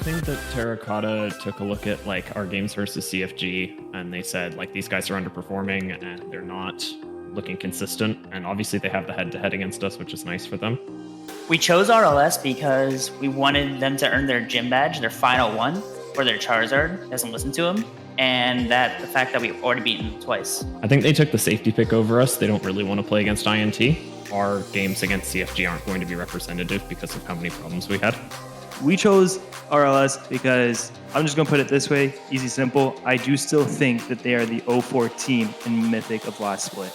think that Terracotta took a look at like our games versus CFG and they said like these guys are underperforming and they're not looking consistent, and obviously they have the head-to-head against us, which is nice for them. We chose RLS because we wanted them to earn their gym badge, their final one, where their Charizard doesn't listen to them, and that the fact that we've already beaten them twice. I think they took the safety pick over us. They don't really want to play against INT. Our games against CFG aren't going to be representative because of how many problems we had. We chose RLS because, I'm just going to put it this way, easy, simple. I do still think that they are the 0-4 team in Mythic of last split.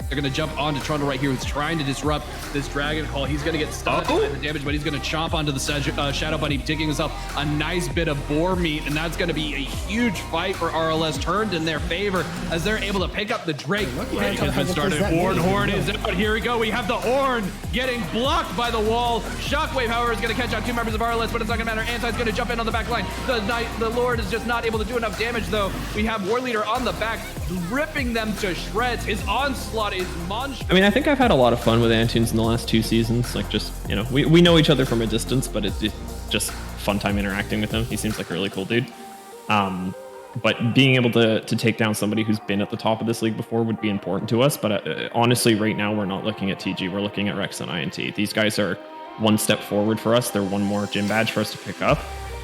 They're going to jump onto Trundle right here, who's trying to disrupt this Dragon Call. He's going to get stunned by the damage, but he's going to chomp onto the Shadow Bunny, taking himself a nice bit of boar meat, and that's going to be a huge fight for RLS, turned in their favor as they're able to pick up the Drake. Drake has been started. Horn is out. Here we go. We have the Horn getting blocked by the wall. Shockwave, however, is going to catch out two members of RLS, but it's not going to matter. Anti's going to jump in on the back line. The Lord is just not able to do enough damage, though. We have War Leader on the back, ripping them to shreds. His onslaught is monstrous. I mean, I think I've had a lot of fun with Antunes in the last 2 seasons. Like, just, you know, we know each other from a distance, but it's just fun time interacting with him. He seems like a really cool dude. But being able to take down somebody who's been at the top of this league before would be important to us. But honestly, right now, we're not looking at TG. We're looking at Rex and INT. These guys are one step forward for us. They're one more gym badge for us to pick up.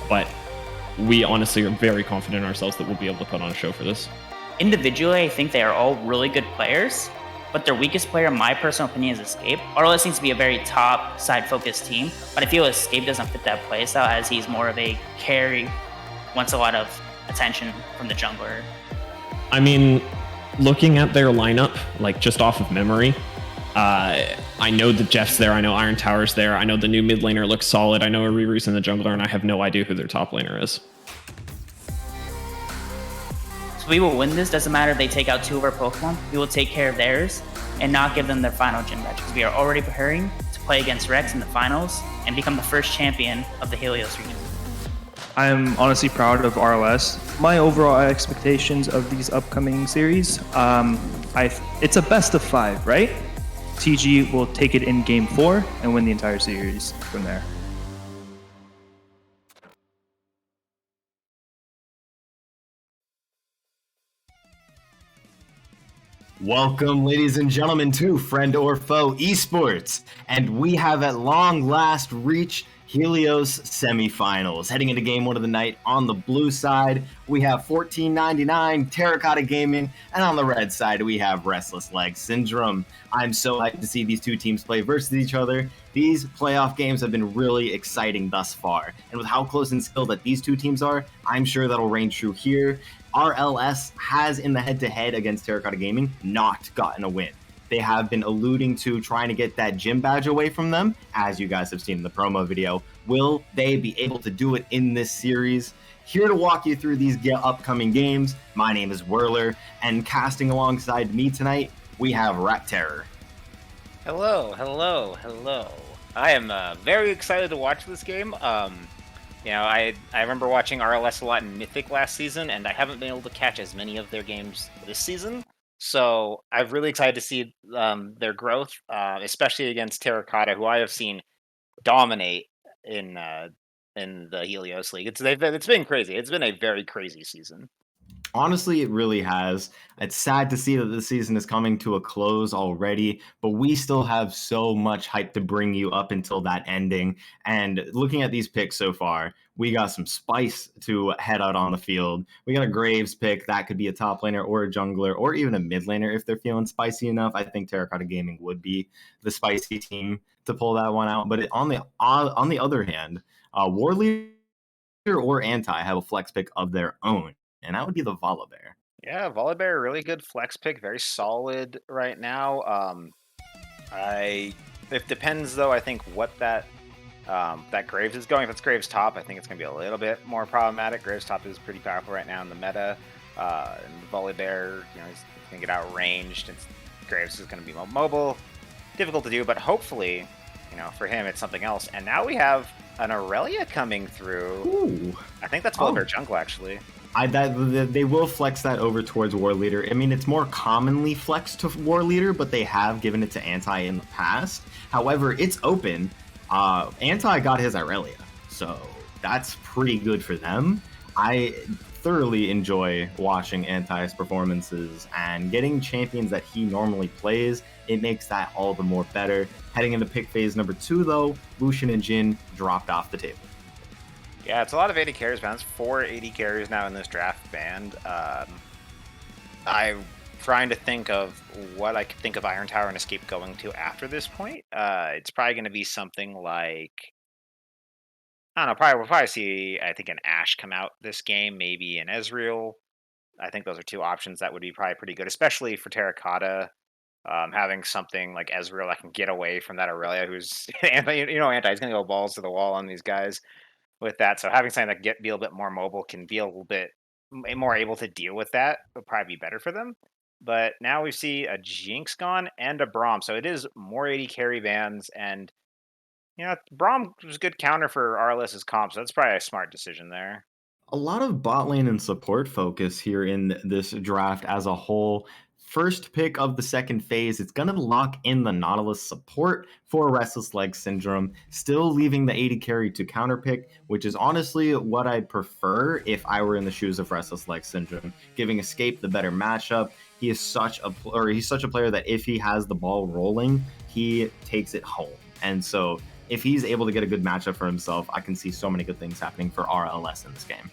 But we honestly are very confident in ourselves that we'll be able to put on a show for this. Individually, I think they are all really good players, but their weakest player, in my personal opinion, is Escape. RLS seems to be a very top side-focused team, but I feel Escape doesn't fit that playstyle as he's more of a carry, wants a lot of attention from the jungler. I mean, looking at their lineup, like just off of memory, I know that Jeff's there, I know Iron Tower's there, I know the new mid laner looks solid, I know Ariru's in the jungler, and I have no idea who their top laner is. We will win this. Doesn't matter if they take out 2 of our Pokemon. We will take care of theirs and not give them their final gym badge, because we are already preparing to play against Rex in the finals and become the first champion of the Helios region. I'm honestly proud of RLS. My overall expectations of these upcoming series, it's a best of 5, right? TG will take it in game 4 and win the entire series from there. Welcome, ladies and gentlemen, to Friend or Foe Esports, and we have at long last reached Helios Semifinals. Heading into game 1 of the night, on the blue side, we have 1499 Terracotta Gaming, and on the red side, we have Restless Leg Syndrome. I'm so hyped to see these two teams play versus each other. These playoff games have been really exciting thus far, and with how close in skill that these two teams are, I'm sure that'll reign true here. RLS has, in the head-to-head against Terracotta Gaming, not gotten a win. They have been alluding to trying to get that gym badge away from them, as you guys have seen in the promo video. Will they be able to do it in this series? Here to walk you through these upcoming games, my name is Whirler, and casting alongside me tonight, we have Rat Terror. Hello. I am very excited to watch this game. You know, I remember watching RLS a lot in Mythic last season, and I haven't been able to catch as many of their games this season. So I'm really excited to see their growth, especially against Terracotta, who I have seen dominate in the Helios League. It's been crazy. It's been a very crazy season. Honestly, it really has. It's sad to see that the season is coming to a close already, but we still have so much hype to bring you up until that ending. And looking at these picks so far, we got some spice to head out on the field. We got a Graves pick. That could be a top laner or a jungler or even a mid laner if they're feeling spicy enough. I think Terracotta Gaming would be the spicy team to pull that one out. But on the other hand, War Leader or Anti have a flex pick of their own, and that would be the Volibear. Yeah, Volibear, really good flex pick, very solid right now. It depends though. I think what that Graves is going. If it's Graves top, I think it's going to be a little bit more problematic. Graves top is pretty powerful right now in the meta. And Volibear, you know, he's going to get outranged, and Graves is going to be more mobile. Difficult to do, but hopefully, you know, for him, it's something else. And now we have an Aurelia coming through. Ooh. I think that's Volibear jungle, actually. They will flex that over towards War Leader. I mean, it's more commonly flexed to War Leader, but they have given it to Anti in the past. However, it's open. Anti got his Aurelia, so that's pretty good for them. I thoroughly enjoy watching Anti's performances and getting champions that he normally plays. It makes that all the more better. Heading into pick phase number 2, though, Lucian and Jin dropped off the table. Yeah, it's a lot of 80 carries, man. It's 4 80 carries now in this draft band. I'm trying to think of what I could think of Iron Tower and Escape going to after this point. It's probably going to be something like, I don't know, we'll probably see, I think, an Ashe come out this game, maybe an Ezreal. I think those are 2 options that would be probably pretty good, especially for Terracotta. Having something like Ezreal that can get away from that Aurelia, who's Anti's going to go balls to the wall on these guys with that. So having something that can be a little bit more mobile, can be a little bit more able to deal with that, would probably be better for them. But now we see a Jinx gone and a Braum, so it is more 80 carry bands, and Braum was a good counter for RLS's comp, so that's probably a smart decision there. A lot of bot lane and support focus here in this draft as a whole. First pick of the second phase, it's going to lock in the Nautilus support for Restless Leg Syndrome, still leaving the 80 carry to counterpick, which is honestly what I'd prefer if I were in the shoes of Restless Leg Syndrome, giving Escape the better matchup. He's such a player that if he has the ball rolling, he takes it home. And so if he's able to get a good matchup for himself, I can see so many good things happening for RLS in this game.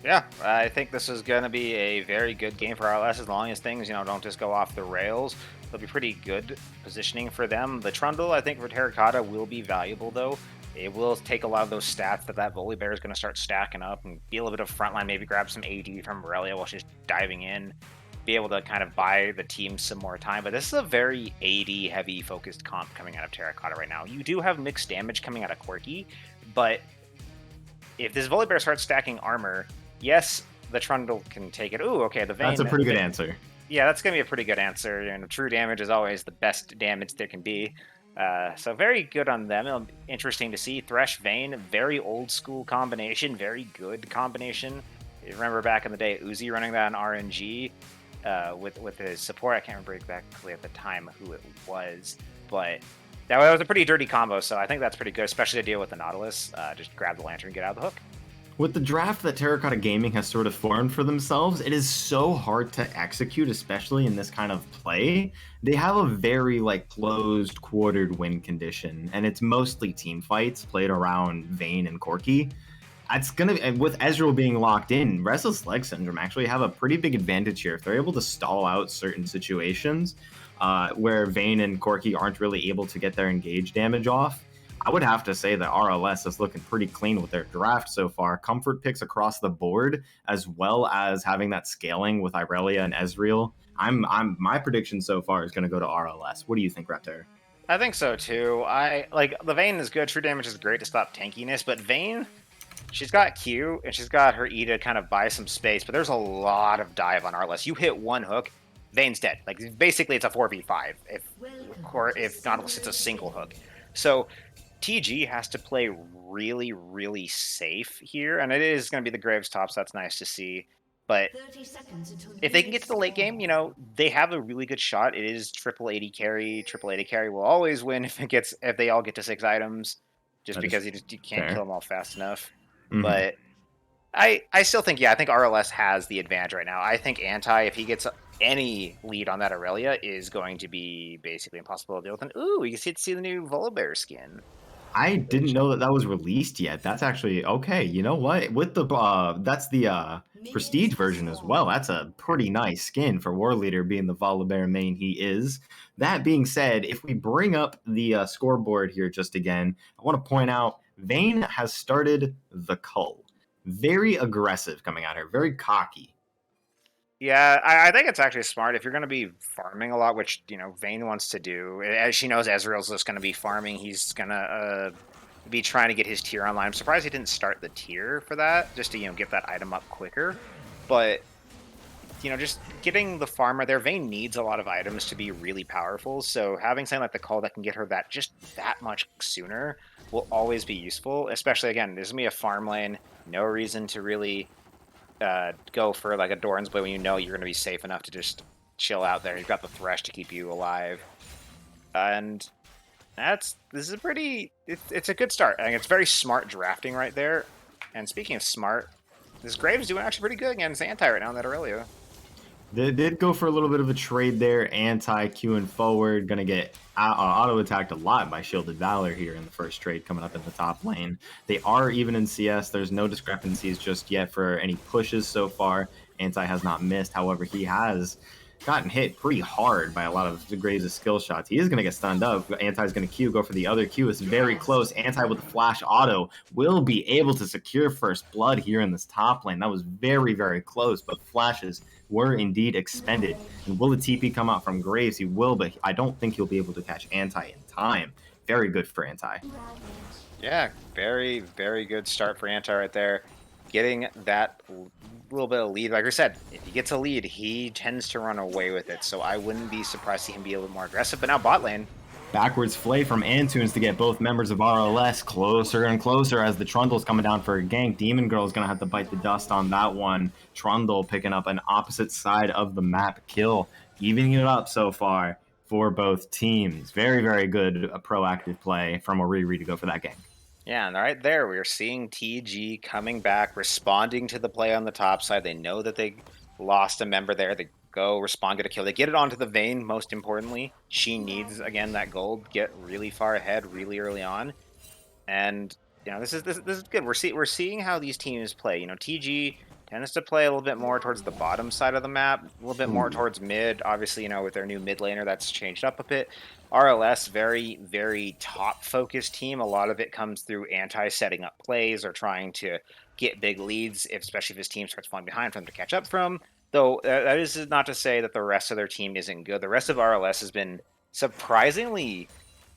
Yeah, I think this is going to be a very good game for RLS, as long as things, don't just go off the rails. It'll be pretty good positioning for them. The Trundle, I think, for Terracotta will be valuable, though. It will take a lot of those stats that Volibear is going to start stacking up and be a little bit of frontline, maybe grab some AD from Aurelia while she's diving in, be able to kind of buy the team some more time. But this is a very AD heavy focused comp coming out of Terracotta right now. You do have mixed damage coming out of Quirky, but if this Volibear starts stacking armor, yes, the Trundle can take it. Ooh, okay, the Vayne. That's a pretty good answer. Yeah, that's going to be a pretty good answer. True damage is always the best damage there can be. So very good on them. Interesting to see. Thresh, Vayne, very old school combination, very good combination. You remember back in the day, Uzi running that on RNG with his support. I can't remember exactly at the time who it was, but that was a pretty dirty combo, so I think that's pretty good, especially to deal with the Nautilus. Just grab the Lantern and get out of the hook. With the draft that Terracotta Gaming has sort of formed for themselves, it is so hard to execute, especially in this kind of play. They have a very closed, quartered win condition, and it's mostly team fights played around Vayne and Corki. It's gonna, with Ezreal being locked in, Restless Leg Syndrome actually have a pretty big advantage here if they're able to stall out certain situations where Vayne and Corki aren't really able to get their engage damage off. I would have to say that RLS is looking pretty clean with their draft so far. Comfort picks across the board, as well as having that scaling with Irelia and Ezreal. My prediction so far is going to go to RLS. What do you think, Raptor? I think so too. The Vayne is good. True damage is great to stop tankiness, but Vayne, she's got Q and she's got her E to kind of buy some space. But there's a lot of dive on RLS. You hit one hook, Vayne's dead. Basically, it's a 4v5 if Nautilus hits a single hook. So TG has to play really, really safe here, and it is going to be the Graves top, so that's nice to see. But if they can get to the late game, they have a really good shot. It is triple 80 carry. Triple 80 carry will always win if they all get to 6 items, just because you can't kill them all fast enough. Mm-hmm. But I still think, I think RLS has the advantage right now. I think Anti, if he gets any lead on that Aurelia, is going to be basically impossible to deal with. And ooh, you get to see the new Volibear skin. I didn't know that was released yet. That's actually okay. You know what? With the that's the prestige version as well. That's a pretty nice skin for War Leader, being the Volibear main he is. That being said, if we bring up the scoreboard here just again, I want to point out Vayne has started the cull. Very aggressive coming out here, very cocky. Yeah, I think it's actually smart if you're going to be farming a lot, which, Vayne wants to do. As she knows Ezreal's just going to be farming, he's going to be trying to get his tier online. I'm surprised he didn't start the tier for that, just to, get that item up quicker. But, just getting the farmer there, Vayne needs a lot of items to be really powerful, so having something like the call that can get her that much sooner will always be useful, especially, again, this is going to be a farm lane, no reason to really go for a Doran's Blade when you're going to be safe enough to just chill out there. You've got the Thresh to keep you alive, and this is it's a good start. I think it's very smart drafting right there. And speaking of smart, this Graves doing actually pretty good against Anti right now in that Aurelia. They did go for a little bit of a trade there. Anti queuing forward, gonna get auto attacked a lot by Shielded Valor here in the first trade coming up in the top lane. They are even in CS. There's no discrepancies just yet for any pushes so far. Anti has not missed. However, he has gotten hit pretty hard by a lot of the Graves' skill shots. He is going to get stunned up. Anti's going to Q, go for the other Q. It's very close. Anti with the flash auto will be able to secure first blood here in this top lane. That was very, very close, but flashes were indeed expended. And will the TP come out from Graves? He will, but I don't think he'll be able to catch Anti in time. Very good for Anti. Yeah, very, very good start for Anti right there. Getting that little bit of lead. Like I said, if he gets a lead, he tends to run away with it. So I wouldn't be surprised to see him be a little more aggressive. But now bot lane. Backwards flay from Antunes to get both members of RLS closer and closer as the Trundle's coming down for a gank. Demon Girl's going to have to bite the dust on that one. Trundle picking up an opposite side of the map kill, evening it up so far for both teams. Very, very good proactive play from Oriri to go for that gank. Yeah, and right there, we're seeing TG coming back, responding to the play on the top side. They know that they lost a member there. They go, respond, get a kill. They get it onto the Vayne, most importantly. She needs, again, that gold, get really far ahead really early on. And, you know, this is good. We're seeing how these teams play. You know, TG tends to play a little bit more towards the bottom side of the map, a little bit more towards mid. Obviously, you know, with their new mid laner, that's changed up a bit. RLS, very, very top-focused team. A lot of it comes through anti-setting up plays or trying to get big leads, especially if his team starts falling behind for them to catch up from. Though that is not to say that the rest of their team isn't good. The rest of RLS has been surprisingly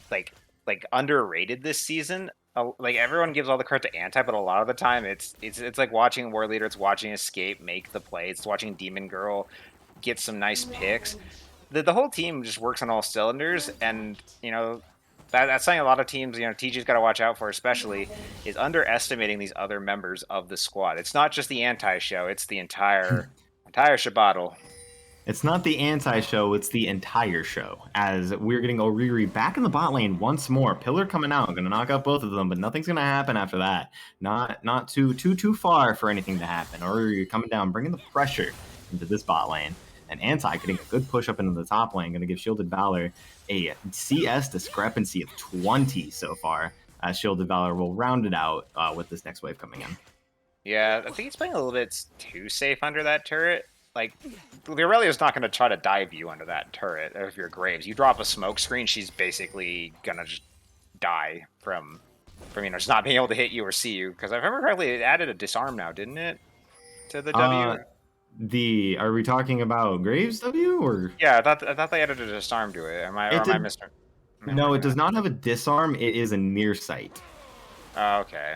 like underrated this season. Like everyone gives all the credit to Anti, but a lot of the time it's like watching War Leader, it's watching Escape make the play, it's watching Demon Girl get some nice picks. The whole team just works on all cylinders, and you know that's something a lot of teams, you know, TG's got to watch out for, especially is underestimating these other members of the squad. It's not just the Anti show; it's the entire Shabattle. It's not the anti-show, it's the entire show. As we're getting Oriri back in the bot lane once more. Pillar coming out, gonna knock out both of them, but nothing's gonna happen after that. Not too far for anything to happen. Oriri coming down, bringing the pressure into this bot lane. And Anti getting a good push up into the top lane, gonna give Shielded Valor a CS discrepancy of 20 so far. As Shielded Valor will round it out with this next wave coming in. Yeah, I think he's playing a little bit too safe under that turret. Like, the Aurelia's not going to try to dive you under that turret if you're Graves. You drop a smoke screen, she's basically going to just die from you know, just not being able to hit you or see you. Because I remember correctly, it added a disarm now, didn't it? To the W? Are we talking about Graves W or? Yeah, I thought they added a disarm to it. Am I missing? No, it does not have a disarm. It is a near sight. Oh, okay.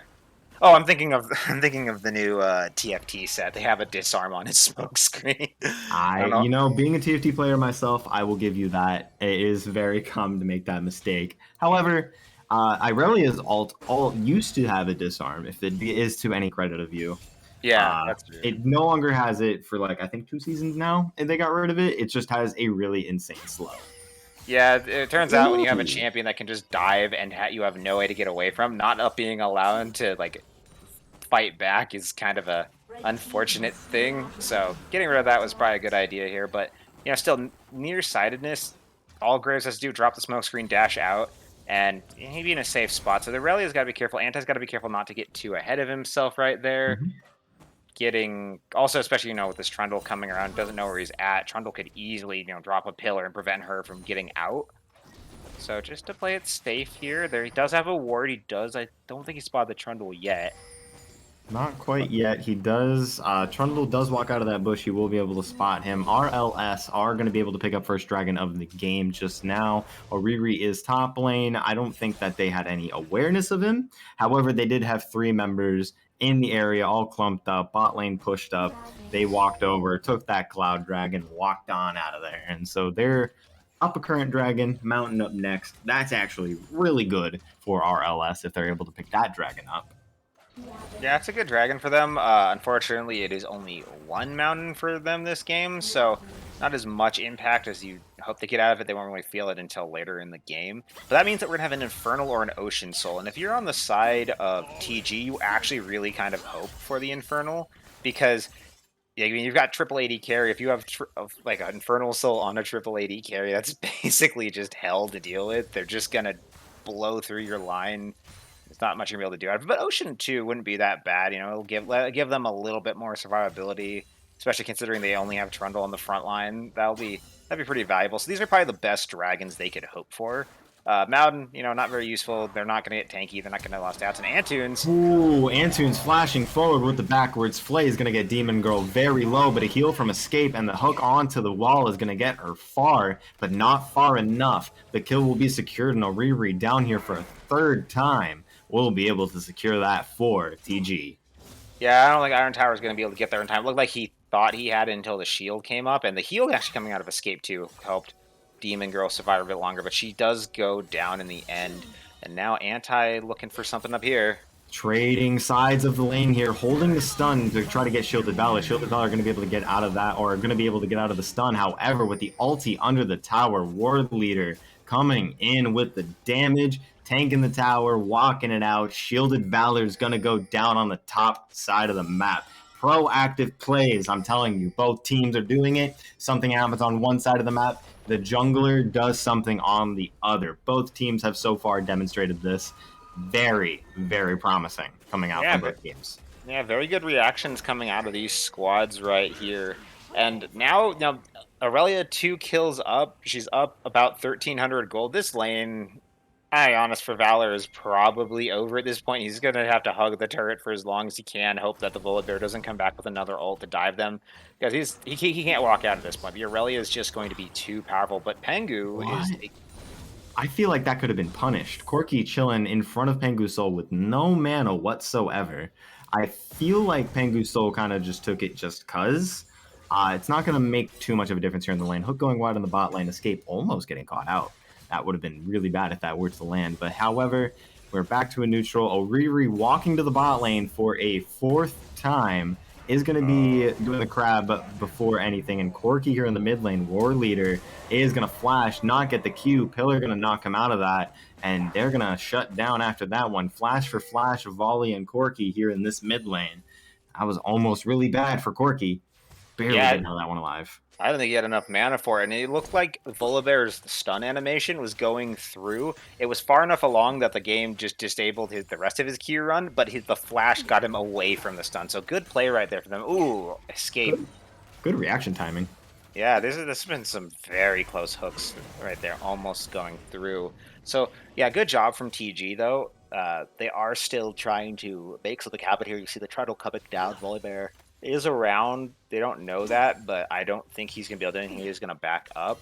Oh, I'm thinking of the new TFT set. They have a disarm on its smoke screen. You know, being a TFT player myself, I will give you that. It is very common to make that mistake. However, Irelia's alt used to have a disarm, if it is to any credit of you. Yeah, that's true. It no longer has it for like I think 2 seasons now, and they got rid of it. It just has a really insane slow. Yeah, it turns out when you have a champion that can just dive and you have no way to get away from, not being allowed to like fight back is kind of a unfortunate thing. So getting rid of that was probably a good idea here. But you know, still nearsightedness. All Graves has to do drop the smoke screen, dash out, and he'd be in a safe spot. So the Aurelia's got to be careful. Anti's got to be careful not to get too ahead of himself right there. Getting also, especially, you know, with this Trundle coming around, doesn't know where he's at. Trundle could easily, you know, drop a pillar and prevent her from getting out. So just to play it safe here, there he does have a ward. He does. I don't think he spotted the Trundle yet. Not quite yet. He does. Trundle does walk out of that bush. He will be able to spot him. RLS are going to be able to pick up first dragon of the game just now. Oriri is top lane. I don't think that they had any awareness of him. However, they did have 3 members in the area, all clumped up, bot lane pushed up. They walked over, took that Cloud Dragon, walked on out of there. And so they're up a current dragon, mountain up next. That's actually really good for RLS if they're able to pick that dragon up. Yeah, it's a good dragon for them. Unfortunately, it is only one mountain for them this game, so not as much impact as you hope to get out of it. They won't really feel it until later in the game. But that means that we're going to have an Infernal or an Ocean Soul. And if you're on the side of TG, you actually really kind of hope for the Infernal, because yeah, I mean, you've got triple AD carry. If you have like an Infernal Soul on a triple AD carry, that's basically just hell to deal with. They're just going to blow through your line. There's not much you're gonna be able to do out of it. But Ocean 2 wouldn't be that bad. You know, it'll give them a little bit more survivability, especially considering they only have Trundle on the front line. That'd be pretty valuable. So these are probably the best dragons they could hope for. Mountain, you know, not very useful. They're not gonna get tanky. They're not gonna lose stats. And Antunes, Ooh, Antunes flashing forward with the backwards flay is going to get Demon Girl very low, but a heal from Escape and the hook onto the wall is going to get her far, but not far enough. The kill will be secured, and Oriri down here for a third time will be able to secure that for TG. yeah, I don't think Iron Tower is gonna be able to get there in time. It looked like he thought he had it until the shield came up, and the heal actually coming out of Escape too helped Demon Girl survive a bit longer, but she does go down in the end. And now Anti looking for something up here. Trading sides of the lane here, holding the stun to try to get Shielded Valor. Shielded Valor are going to be able to get out of that, or are going to be able to get out of the stun. However, with the ulti under the tower, Ward Leader coming in with the damage, tanking the tower, walking it out. Shielded Valor is going to go down on the top side of the map. Proactive plays, I'm telling you, both teams are doing it. Something happens on one side of the map, the jungler does something on the other. Both teams have so far demonstrated this. Very, very promising coming out from both teams. Yeah, very good reactions coming out of these squads right here. And now Aurelia 2 kills up. She's up about 1,300 gold. This lane, I honest for Valor is probably over at this point. He's going to have to hug the turret for as long as he can, hope that the Volibear doesn't come back with another ult to dive them. Because he can't walk out at this point. The Aurelia is just going to be too powerful. But Pengu is... I feel like that could have been punished. Corki chilling in front of Pengu Soul with no mana whatsoever. I feel like Pengu Soul kind of just took it just cuz. It's not going to make too much of a difference here in the lane. Hook going wide on the bot lane, Escape almost getting caught out. That would have been really bad if that were to land. But however, we're back to a neutral. Oriri walking to the bot lane for a fourth time is going to be doing the crab before anything. And Corki here in the mid lane, War Leader, is going to flash, not get the Q. Pillar going to knock him out of that. And they're going to shut down after that one. Flash for flash, Volley and Corki here in this mid lane. That was almost really bad for Corki. Barely getting that one alive. I don't think he had enough mana for it, and it looked like Volibear's stun animation was going through. It was far enough along that the game just disabled the rest of his Q run, but the flash got him away from the stun. So good play right there for them. Ooh, Escape. Good reaction timing. Yeah, this has been some very close hooks right there, almost going through. So yeah, good job from TG though. They are still trying to make something happen here. You see the Trundle coming down, Volibear is around. They don't know that, but I don't think he's gonna be able to do anything. He's gonna back up.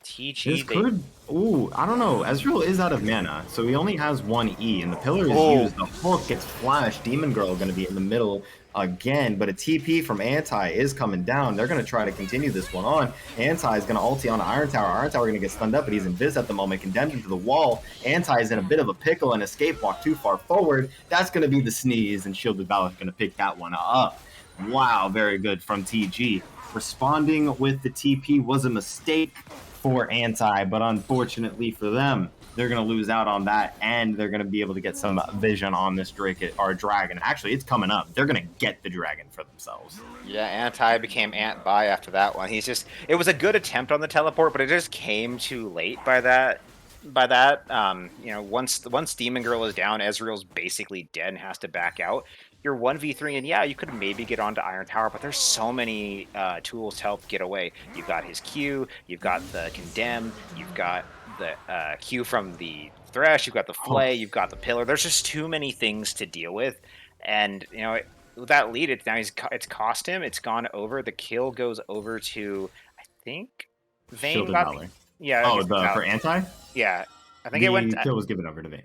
TG, ooh, I don't know. Ezreal is out of mana, so he only has one E, and the pillar is used. The hook gets flashed. Demon Girl gonna be in the middle again, but a TP from Anti is coming down. They're gonna try to continue this one on. Anti is gonna ulti on Iron Tower. Iron Tower gonna get stunned up, but he's invis at the moment, condemned into the wall. Anti is in a bit of a pickle, and Escape walk too far forward. That's gonna be the sneeze, and Shielded Valor gonna pick that one up. Wow, very good from TG. Responding with the TP was a mistake for Anti, but unfortunately for them, they're going to lose out on that, and they're going to be able to get some vision on this dragon. Actually, it's coming up. They're going to get the dragon for themselves. Yeah, Anti became Ant by after that one. It was a good attempt on the teleport, but it just came too late by that. You know, once Demon Girl is down, Ezreal's basically dead and has to back out. You're 1v3, and yeah, you could maybe get onto Iron Tower, but there's so many tools to help get away. You've got his Q, you've got the Condemn, you've got the Q from the Thresh, you've got the Flay, you've got the Pillar. There's just too many things to deal with, and you know with that lead, it's cost him. It's gone over. The kill goes over to, I think, Vayne got. Yeah. For Anti. Yeah, I think the kill was given over to Vayne.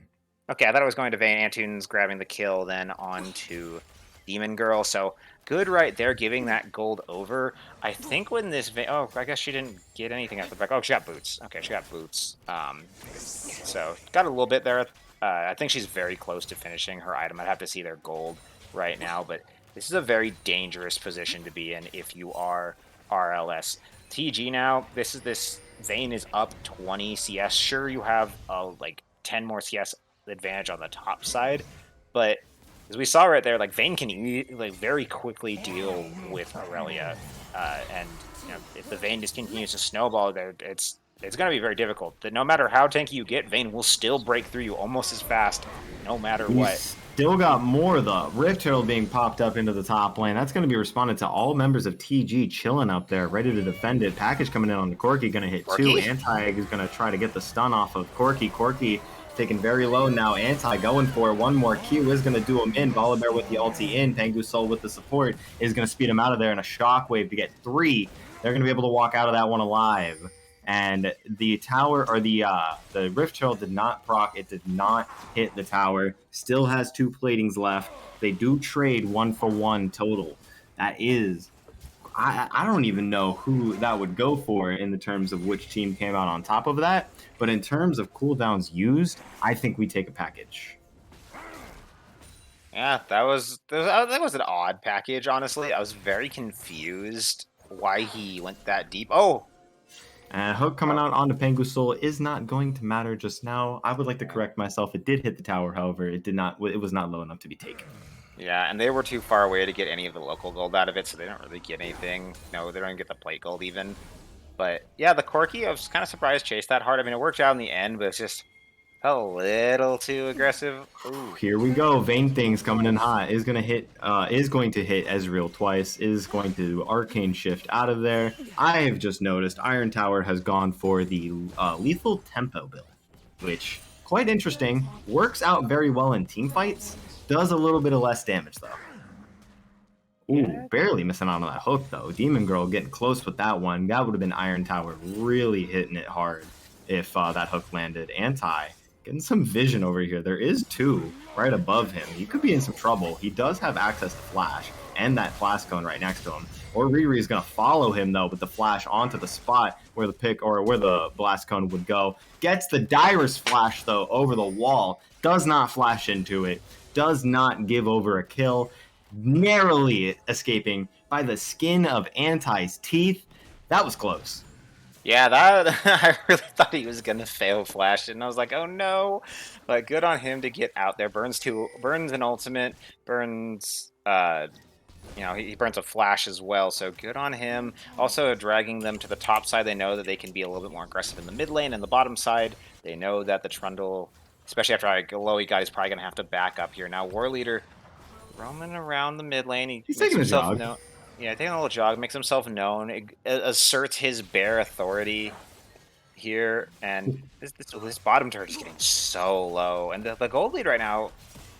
Okay, I thought it was going to Vayne. Antunes grabbing the kill, then on to Demon Girl. So good right there, giving that gold over. I think when this oh, I guess she didn't get anything at the back. Oh, she got boots. Okay, she got boots. So got a little bit there I think she's very close to finishing her item. I'd have to see their gold right now, but this is a very dangerous position to be in if you are RLS. TG now, this Vayne is up 20 CS. Sure, you have like 10 more CS advantage on the top side, but as we saw right there, like Vayne can like very quickly deal with Aurelia, and if the Vayne just continues to snowball, there it's going to be very difficult. That no matter how tanky you get, Vayne will still break through you almost as fast, no matter what. Still got more though. Rift Herald being popped up into the top lane. That's going to be responded to all members of TG chilling up there, ready to defend it. Package coming in on the Corki, going to hit two. Anti is going to try to get the stun off of Corki. Corki taken very low now. Anti going for it. One more Q is going to do him in. Volibear with the ulti in. Pengu Soul with the support is going to speed him out of there, and a shockwave to get 3. They're going to be able to walk out of that one alive. And the tower, or the Rift Herald did not proc. It did not hit the tower. Still has 2 platings left. They do trade 1-for-1 total. That is, I don't even know who that would go for in the terms of which team came out on top of that. But in terms of cooldowns used, I think we take a package. Yeah, that was an odd package, honestly. I was very confused why he went that deep. Oh! Hook coming out onto Pengu Soul is not going to matter just now. I would like to correct myself. It did hit the tower, however, it did not. It was not low enough to be taken. Yeah, and they were too far away to get any of the local gold out of it, so they don't really get anything. No, they don't get the plate gold even. But yeah, the Corki, I was kind of surprised chased that hard. I mean, it worked out in the end, but it's just a little too aggressive. Ooh. Here we go. Vayne Things coming in hot. Is going to hit Ezreal twice. Is going to Arcane Shift out of there. I have just noticed Iron Tower has gone for the lethal tempo build, which quite interesting. Works out very well in team fights. Does a little bit of less damage though. Ooh, barely missing out on that hook though. Demon Girl getting close with that one. That would have been Iron Tower really hitting it hard if that hook landed. Anti getting some vision over here. There is 2 right above him. He could be in some trouble. He does have access to flash and that flash cone right next to him. Or Riri is going to follow him though with the flash onto the spot where the pick or where the blast cone would go. Gets the Dyrus flash though over the wall. Does not flash into it. Does not give over a kill. Narrowly escaping by the skin of Anti's teeth. That was close. Yeah, that I really thought he was gonna fail flash, and I was like, oh no. But good on him to get out there. Burns an ultimate, burns he burns a flash as well, so good on him. Also dragging them to the top side. They know that they can be a little bit more aggressive in the mid lane and the bottom side. They know that the Trundle, especially after I go low, he is probably gonna have to back up here. Now War Leader roaming around the mid lane. He's taking a jog. Yeah, taking a little jog, makes himself known, asserts his bare authority here, and this bottom turret is getting so low. And the gold lead right now,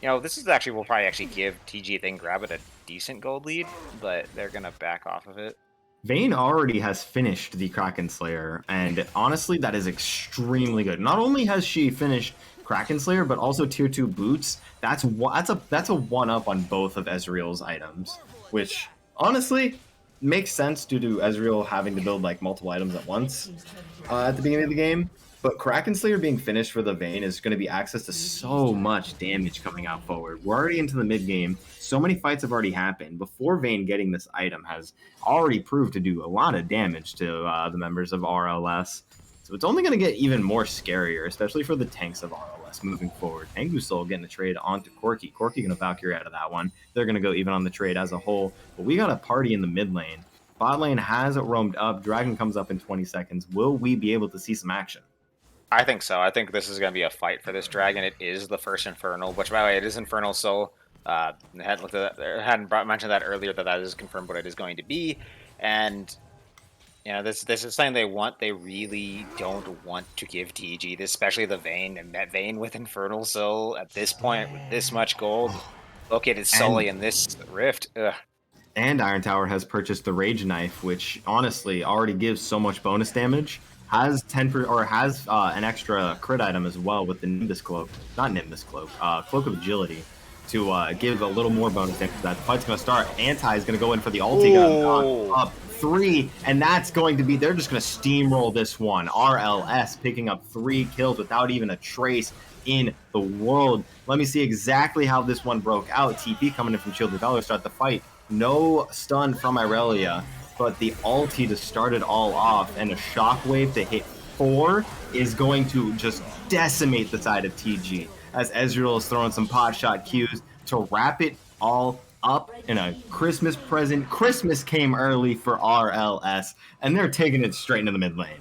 this is actually, will probably actually give TG, if they can grab it, a decent gold lead, but they're going to back off of it. Vayne already has finished the Kraken Slayer, and honestly, that is extremely good. Not only has she finished Kraken Slayer, but also tier 2 boots. That's a 1-up on both of Ezreal's items, which honestly makes sense due to Ezreal having to build like multiple items at once at the beginning of the game. But Kraken Slayer being finished for the Vayne is going to be access to so much damage coming out forward. We're already into the mid game. So many fights have already happened. Before Vayne getting this item has already proved to do a lot of damage to the members of RLS. So it's only going to get even more scarier, especially for the tanks of RLS moving forward. Pengu Soul getting the trade onto Corki. Corki going to Valkyrie out of that one. They're going to go even on the trade as a whole. But we got a party in the mid lane. Bot lane has roamed up. Dragon comes up in 20 seconds. Will we be able to see some action? I think so. I think this is going to be a fight for this dragon. It is the first Infernal, which, by the way, it is Infernal Soul. I hadn't mentioned that earlier, that is confirmed what it is going to be. And this is something they want. They really don't want to give TG this, especially the Vayne, and that Vayne with Infernal Soul at this point with this much gold, located solely in this rift. Ugh. And Iron Tower has purchased the Rage Knife, which honestly already gives so much bonus damage. Has an extra crit item as well with the Nimbus Cloak, Cloak of Agility, to give a little more bonus damage to that. The fight's going to start. Anti is going to go in for the ulti gun. Up 3, and that's going to be, they're just going to steamroll this one. RLS picking up 3 kills without even a trace. in the world. Let me see exactly how this one broke out. TP coming in from Shield Valor to start the fight. No stun from Irelia, but the ulti to start it all off and a shockwave to hit 4 is going to just decimate the side of TG as Ezreal is throwing some pot shot Qs to wrap it all up in a Christmas present. Christmas came early for RLS, and they're taking it straight into the mid lane.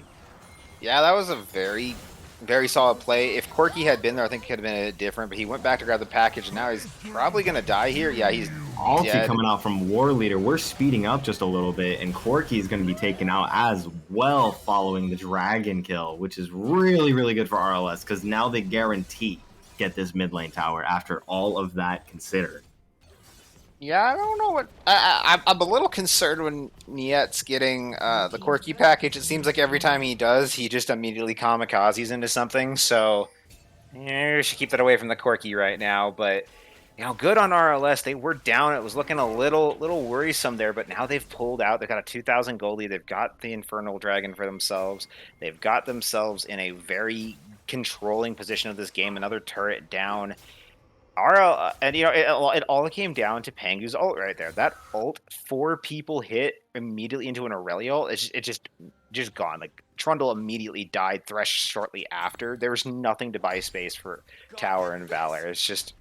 Yeah, that was a very, very solid play. If Corky had been there, I think it could have been a bit different, but he went back to grab the package, and now he's probably going to die here. Yeah, he's Ulti dead. coming out from War Leader. We're speeding up just a little bit, and Corky is going to be taken out as well following the dragon kill, which is really, really good for RLS because now they guarantee get this mid lane tower after all of that considered. Yeah, I don't know what... I'm a little concerned when Niet's getting the Corky package. It seems like every time he does, he just immediately kamikazes into something, so... we should keep that away from the Corky right now, but... good on RLS. They were down. It was looking a little worrisome there, but now they've pulled out. They've got a 2,000 gold lead. They've got the Infernal Dragon for themselves. They've got themselves in a very controlling position of this game. Another turret down. And it all came down to Pangu's ult right there. That ult, 4 people hit immediately into an Aurelia ult. It just gone. Like Trundle immediately died. Thresh shortly after. There was nothing to buy space for Tower and Valor. It's just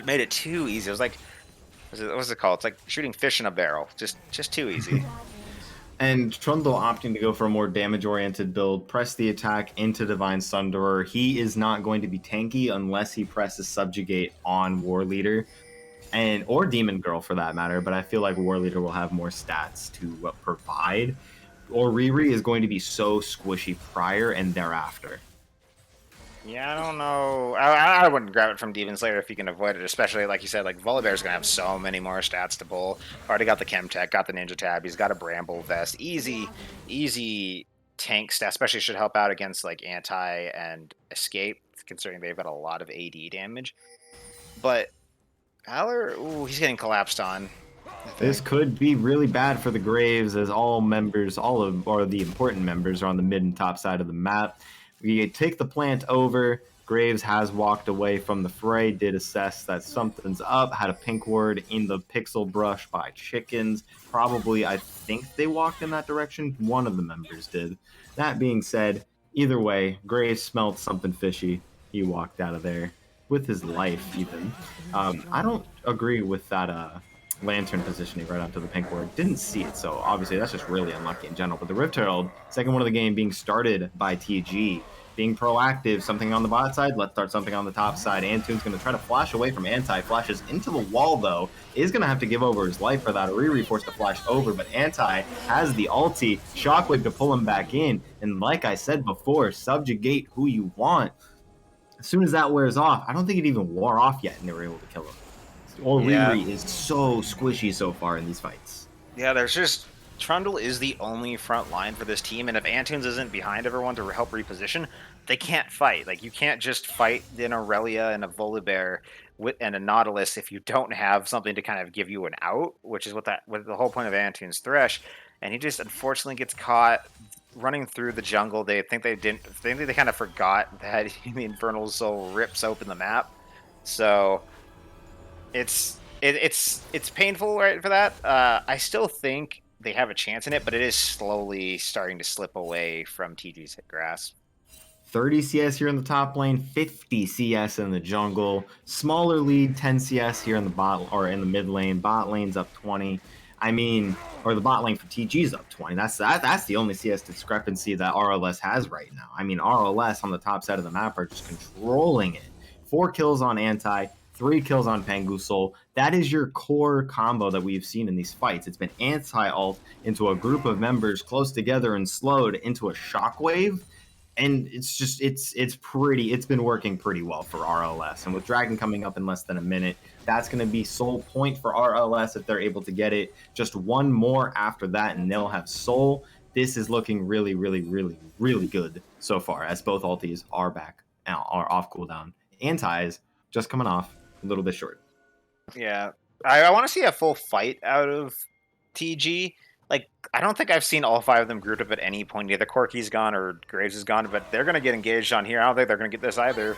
made it too easy. It was like, what's it called? It's like shooting fish in a barrel. Just too easy. And Trundle opting to go for a more damage-oriented build, press the attack into Divine Sunderer. He is not going to be tanky unless he presses Subjugate on War Leader, or Demon Girl for that matter, but I feel like War Leader will have more stats to provide. Or Riri is going to be so squishy prior and thereafter. Yeah, I don't know. I wouldn't grab it from Demon Slayer if you can avoid it, especially like you said, like Volibear's gonna have so many more stats to pull. Already got the Chem Tech, got the Ninja Tab, he's got a Bramble Vest. Easy tank stat, especially should help out against like Anti and Escape, considering they've got a lot of AD damage. But Valor, ooh, he's getting collapsed on. This could be really bad for the Graves as all of the important members are on the mid and top side of the map. We take the plant over. Graves has walked away from the fray, did assess that something's up, had a pink word in the pixel brush by chickens. Probably, I think they walked in that direction. One of the members did. That being said, either way, Graves smelled something fishy. He walked out of there with his life, even. I don't agree with that lantern positioning right onto the pink word. Didn't see it, so obviously that's just really unlucky in general. But the Rift Herald, second one of the game, being started by TG, being proactive, something on the bot side, let's start something on the top side. Antune's going to try to flash away from Anti, flashes into the wall though, is going to have to give over his life for that. Riri forced to flash over, but Anti has the ulti, Shockwave to pull him back in, and like I said before, subjugate who you want. As soon as that wears off, I don't think it even wore off yet, and they were able to kill him. Riri is so squishy so far in these fights. Yeah, there's just... Trundle is the only front line for this team, and if Antunes isn't behind everyone to help reposition, they can't fight. Like, you can't just fight an Aurelia and a Volibear and a Nautilus if you don't have something to kind of give you an out, which is what the whole point of Antunes Thresh. And he just unfortunately gets caught running through the jungle. They think they kind of forgot that the Infernal Soul rips open the map. So... It's painful, right, for that. I still think they have a chance in it, but it is slowly starting to slip away from TG's grasp. 30 CS here in the top lane, 50 CS in the jungle. Smaller lead, 10 CS here in the in the mid lane. Bot lane's up 20. Or the bot lane for TG's up 20. That's the only CS discrepancy that RLS has right now. RLS on the top side of the map are just controlling it. 4 kills on Anti, 3 kills on Pangu Soul. That is your core combo that we've seen in these fights. It's been anti-ult into a group of members close together and slowed into a shockwave. And it's been working pretty well for RLS. And with Dragon coming up in less than a minute, that's going to be sole point for RLS if they're able to get it. Just one more after that, and they'll have Soul. This is looking really, really, really, really good so far, as both ultis are off cooldown. Anti's just coming off a little bit short. Yeah, I want to see a full fight out of TG. Like, I don't think I've seen all 5 of them grouped up at any point. Either Corky's gone or Graves is gone, but they're going to get engaged on here. I don't think they're going to get this either.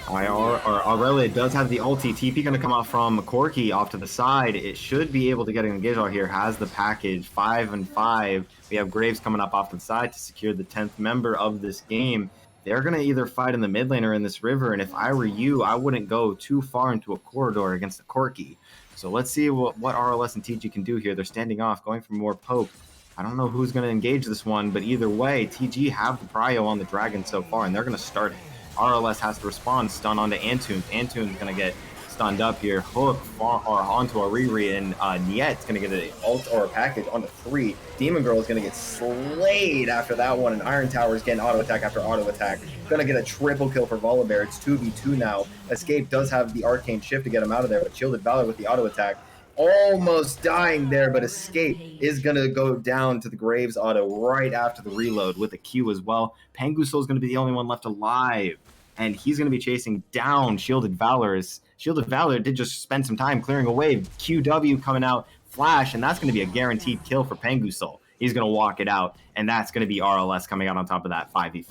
Aurelia does have the ulti. TP going to come out from Corki off to the side. It should be able to get an engage out here. Has the package 5 and 5. We have Graves coming up off to the side to secure the 10th member of this game. They're going to either fight in the mid lane or in this river. And if I were you, I wouldn't go too far into a corridor against a Corki. So let's see what RLS and TG can do here. They're standing off, going for more poke. I don't know who's going to engage this one, but either way, TG have the prio on the dragon so far, and they're going to start it. RLS has to respond, stun onto Antunes. Antunes going to get stunned up here. Hook onto Ariri, and Niet's going to get an ult or a package onto 3. Demon Girl is going to get slayed after that one, and Iron Tower is getting auto attack after auto attack. Going to get a triple kill for Volibear. It's 2v2 now. Escape does have the Arcane Shift to get him out of there, but Shielded Valor with the auto attack. Almost dying there, but Escape is going to go down to the Graves auto right after the reload with a Q as well. Panguso is going to be the only one left alive, and he's going to be chasing down Shielded Valor. Shielded Valor did just spend some time clearing a wave. QW coming out, flash, and that's going to be a guaranteed kill for Panguso. He's going to walk it out, and that's going to be RLS coming out on top of that 5v5.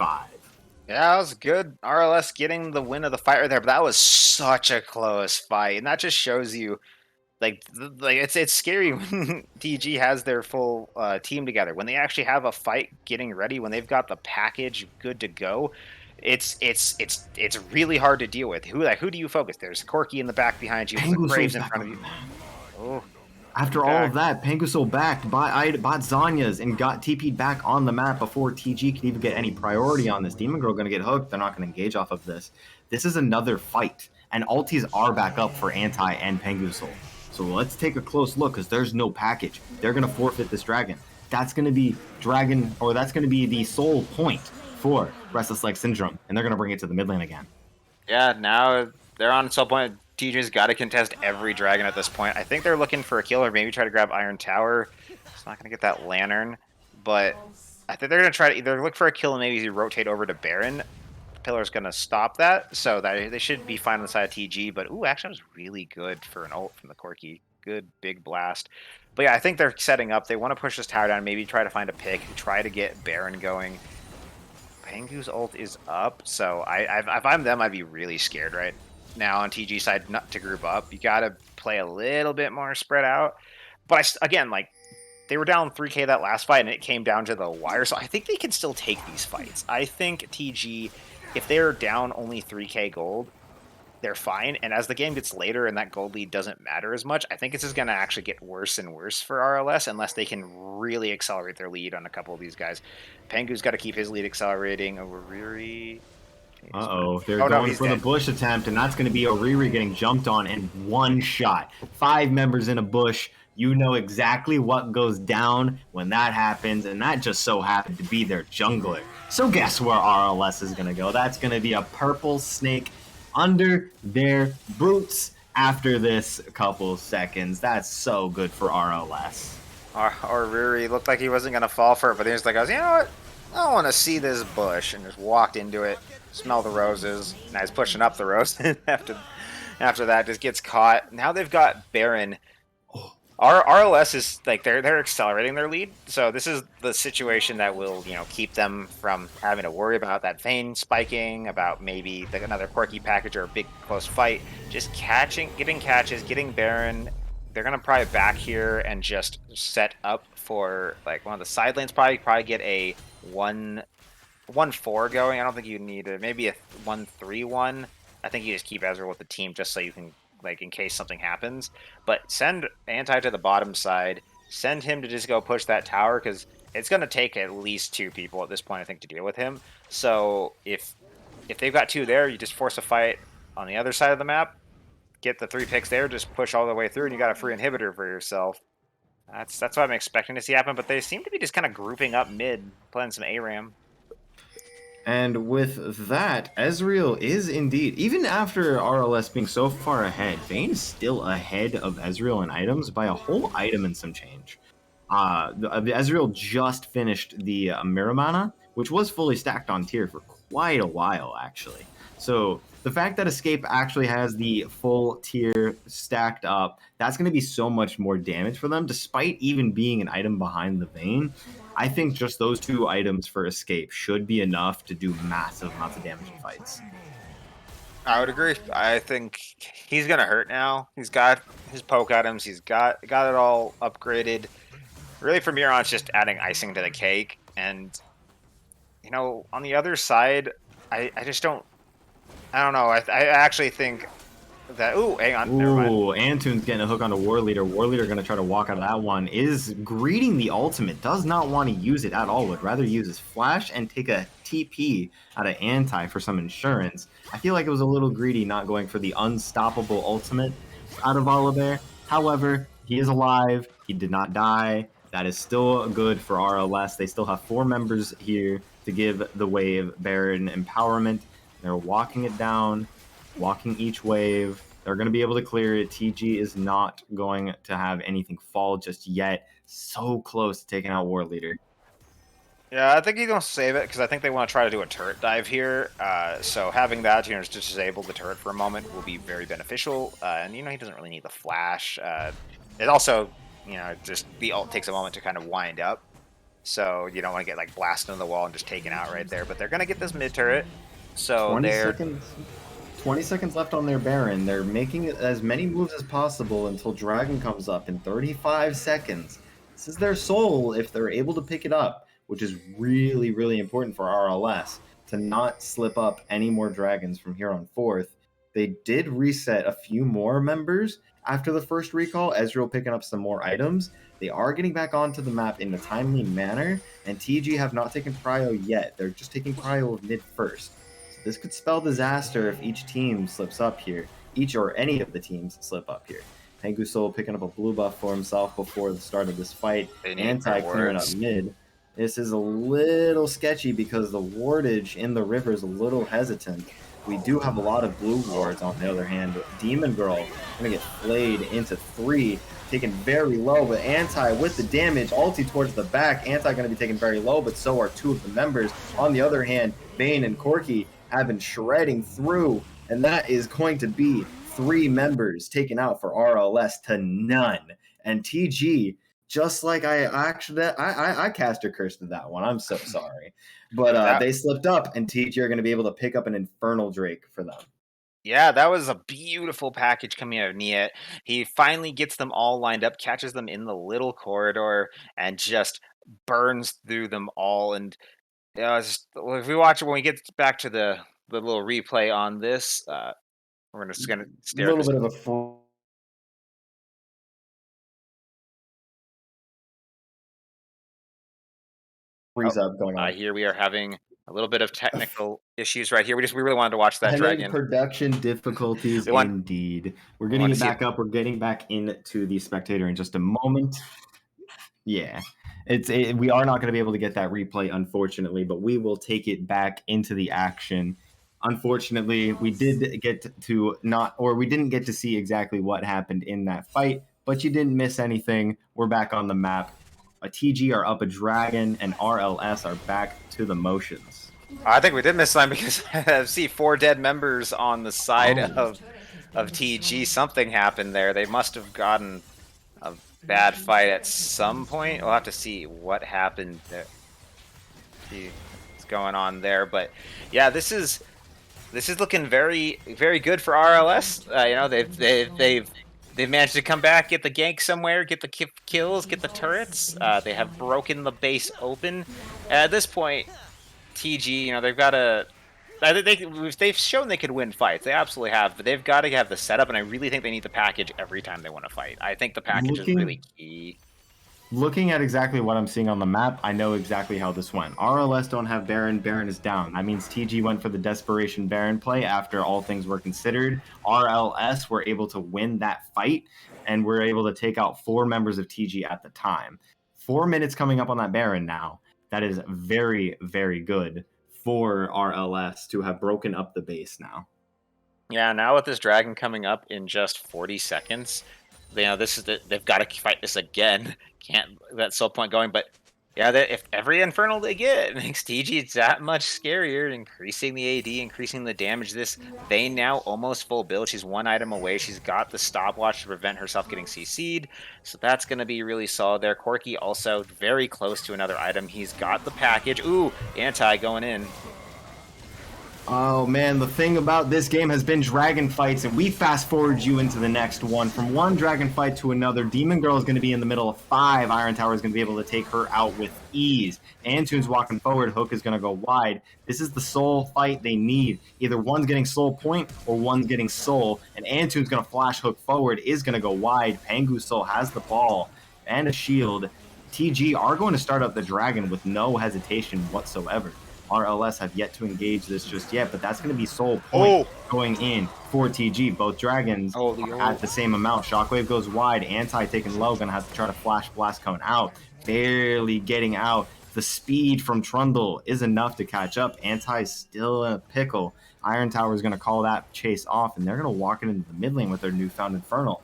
Yeah, that was good. RLS getting the win of the fight right there, but that was such a close fight, and that just shows you like it's scary when TG has their full team together. When they actually have a fight getting ready, when they've got the package good to go, it's really hard to deal with. Who do you focus? There's Corki in the back behind you, there's Graves in front of you. Oh. After all of that, Panguso backed, bought Zanya's, and got TP'd back on the map before TG could even get any priority on this. Demon Girl going to get hooked. They're not going to engage off of this. This is another fight, and ultis are back up for Anti and Panguso. So let's take a close look, because there's no package. They're going to forfeit this dragon. That's going to be that's going to be the sole point for Restless Leg Syndrome, and they're going to bring it to the mid lane again. Yeah, now they're on sole point. TJ's got to contest every dragon at this point. I think they're looking for a kill, or maybe try to grab Iron Tower. It's not going to get that Lantern, but I think they're going to try to either look for a kill and maybe rotate over to Baron. Pillar's going to stop that, so that they should be fine on the side of TG. But ooh, actually, that was really good for an ult from the Corki. Good big blast. But yeah, I think they're setting up. They want to push this tower down, maybe try to find a pick, try to get Baron going. Pangu's ult is up, so if I'm them, I'd be really scared right now on TG side not to group up. You got to play a little bit more spread out. But again, like, they were down 3k that last fight, and it came down to the wire, so I think they can still take these fights. I think TG, if they're down only 3k gold, they're fine. And as the game gets later and that gold lead doesn't matter as much, I think this is going to actually get worse and worse for RLS unless they can really accelerate their lead on a couple of these guys. Pangu's got to keep his lead accelerating. Oriri... Uh-oh, they're going for the bush attempt, and that's going to be Oriri getting jumped on in one shot. 5 members in a bush. You know exactly what goes down when that happens, and that just so happened to be their jungler. So guess where RLS is going to go? That's going to be a purple snake under their boots after this couple seconds. That's so good for RLS. Oriri looked like he wasn't going to fall for it, but he was like, you know what? I don't want to see this bush, and just walked into it. Smell the roses. Now he's pushing up the roses. after that, just gets caught. Now they've got Baron. Our RLS is like they're accelerating their lead, so this is the situation that will keep them from having to worry about that Vayne spiking, about maybe another quirky package or a big close fight. Just getting catches, getting Baron. They're gonna probably back here and just set up for like one of the side lanes. Probably get a 1-4 going. I don't think you need maybe a 1-3-1. I think you just keep Ezreal with the team just so you can, like, in case something happens. But send Anti to the bottom side. Send him to just go push that tower, because it's going to take at least 2 people at this point, I think, to deal with him. So if they've got 2 there, you just force a fight on the other side of the map. Get the 3 picks there, just push all the way through, and you got a free inhibitor for yourself. That's what I'm expecting to see happen, but they seem to be just kind of grouping up mid, playing some ARAM. And with that, Ezreal is indeed, even after RLS being so far ahead, Vayne is still ahead of Ezreal in items by a whole item and some change. The Ezreal just finished the Miramana, which was fully stacked on tier for quite a while, actually. So the fact that Escape actually has the full tier stacked up, that's going to be so much more damage for them, despite even being an item behind the Vayne. I think just those 2 items for Escape should be enough to do massive amounts of damage in fights. I would agree. I think he's gonna hurt now. He's got his poke items. He's got it all upgraded. Really, from here on, it's just adding icing to the cake. And on the other side, I just don't. I don't know. I actually think that. Ooh, hang on. Never mind. Ooh, Antoon's getting a hook onto War Leader. War Leader going to try to walk out of that one. Is greeting the ultimate. Does not want to use it at all. Would rather use his flash and take a TP out of Anti for some insurance. I feel like it was a little greedy not going for the unstoppable ultimate out of Volibear. However, he is alive. He did not die. That is still good for RLS. They still have 4 members here to give the wave Baron empowerment. They're walking it down, walking each wave. They're going to be able to clear it. TG is not going to have anything fall just yet. So close to taking out War Leader. Yeah, I think he's gonna save it because I think they want to try to do a turret dive here. So having that, just disable the turret for a moment will be very beneficial. And he doesn't really need the flash. It also, just the ult takes a moment to kind of wind up. So you don't want to get like blasted into the wall and just taken out right there. But they're gonna get this mid turret. So 20 seconds left on their Baron. They're making as many moves as possible until Dragon comes up in 35 seconds. This is their soul if they're able to pick it up, which is really, really important for RLS to not slip up any more dragons from here on forth. They did reset a few more members after the first recall, Ezreal picking up some more items. They are getting back onto the map in a timely manner, and TG have not taken Prio yet. They're just taking Prio of mid first. So this could spell disaster if each team slips up here. Each or any of the teams slip up here. Tengu Soul picking up a blue buff for himself before the start of this fight. Anti clearing up mid. This is a little sketchy because the wardage in the river is a little hesitant. We do have a lot of blue wards on the other hand. Demon Girl going to get flayed into 3, taken very low, but Anti with the damage, ulti towards the back. Anti going to be taken very low, but so are 2 of the members. On the other hand, Bane and Corki have been shredding through, and that is going to be 3 members taken out for RLS to none. And TG, just like I cast a curse to that one. I'm so sorry. But they slipped up, and TG are going to be able to pick up an Infernal Drake for them. Yeah, that was a beautiful package coming out of Niet. He finally gets them all lined up, catches them in the little corridor, and just burns through them all. And if we watch it when we get back to the little replay on this, we're just gonna stare A at little this. bit of a freeze up going on. Here we are having a little bit of technical issues right here. We really wanted to watch that dragon. Production difficulties indeed. We're getting it back up. We're getting back into the spectator in just a moment. Yeah, we are not going to be able to get that replay, unfortunately, but we will take it back into the action. Unfortunately, we didn't get to see exactly what happened in that fight, but you didn't miss anything. We're back on the map. TG are up a dragon, and RLS are back to the motions. I think we did miss time because I see 4 dead members on the side of TG. Something happened there. They must have gotten a bad fight at some point. We'll have to see what happened. See what's going on there, but yeah, this is looking very, very good for RLS. They've managed to come back, get the gank somewhere, get the kills, get the turrets. They have broken the base open. At this point, TG, they've got to. They've shown they could win fights. They absolutely have, but they've got to have the setup, and I really think they need the package every time they want to fight. I think the package is really key. Looking at exactly what I'm seeing on the map, I know exactly how this went. RLS don't have Baron. Baron is down. That means TG went for the desperation Baron play after all things were considered. RLS were able to win that fight, and were able to take out 4 members of TG at the time. 4 minutes coming up on that Baron now. That is very, very good for RLS to have broken up the base now. Yeah, now with this dragon coming up in just 40 seconds, they've got to fight this again. Can't that soul point going, but yeah, if every infernal they get makes TG that much scarier, increasing the AD, increasing the damage. This Vayne now almost full build. She's 1 item away. She's got the stopwatch to prevent herself getting CC'd, so that's going to be really solid there. Corki also very close to another item. He's got the package. Ooh, Anti going in. Oh man, the thing about this game has been dragon fights, and we fast forward you into the next one. From one dragon fight to another, Demon Girl is going to be in the middle of 5. Iron Tower is going to be able to take her out with ease. Antunes walking forward, Hook is going to go wide. This is the soul fight they need. Either one's getting soul point or one's getting soul, and Antunes going to flash Hook forward, is going to go wide. Pangu Soul has the ball and a shield. TG are going to start up the dragon with no hesitation whatsoever. RLS have yet to engage this just yet, but that's going to be soul point going in for TG. Both dragons are at the same amount. Shockwave goes wide. Anti taking low, going to have to try to flash blast cone out. Barely getting out. The speed from Trundle is enough to catch up. Anti still in a pickle. Iron Tower is going to call that chase off, and they're going to walk it into the mid lane with their newfound Infernal.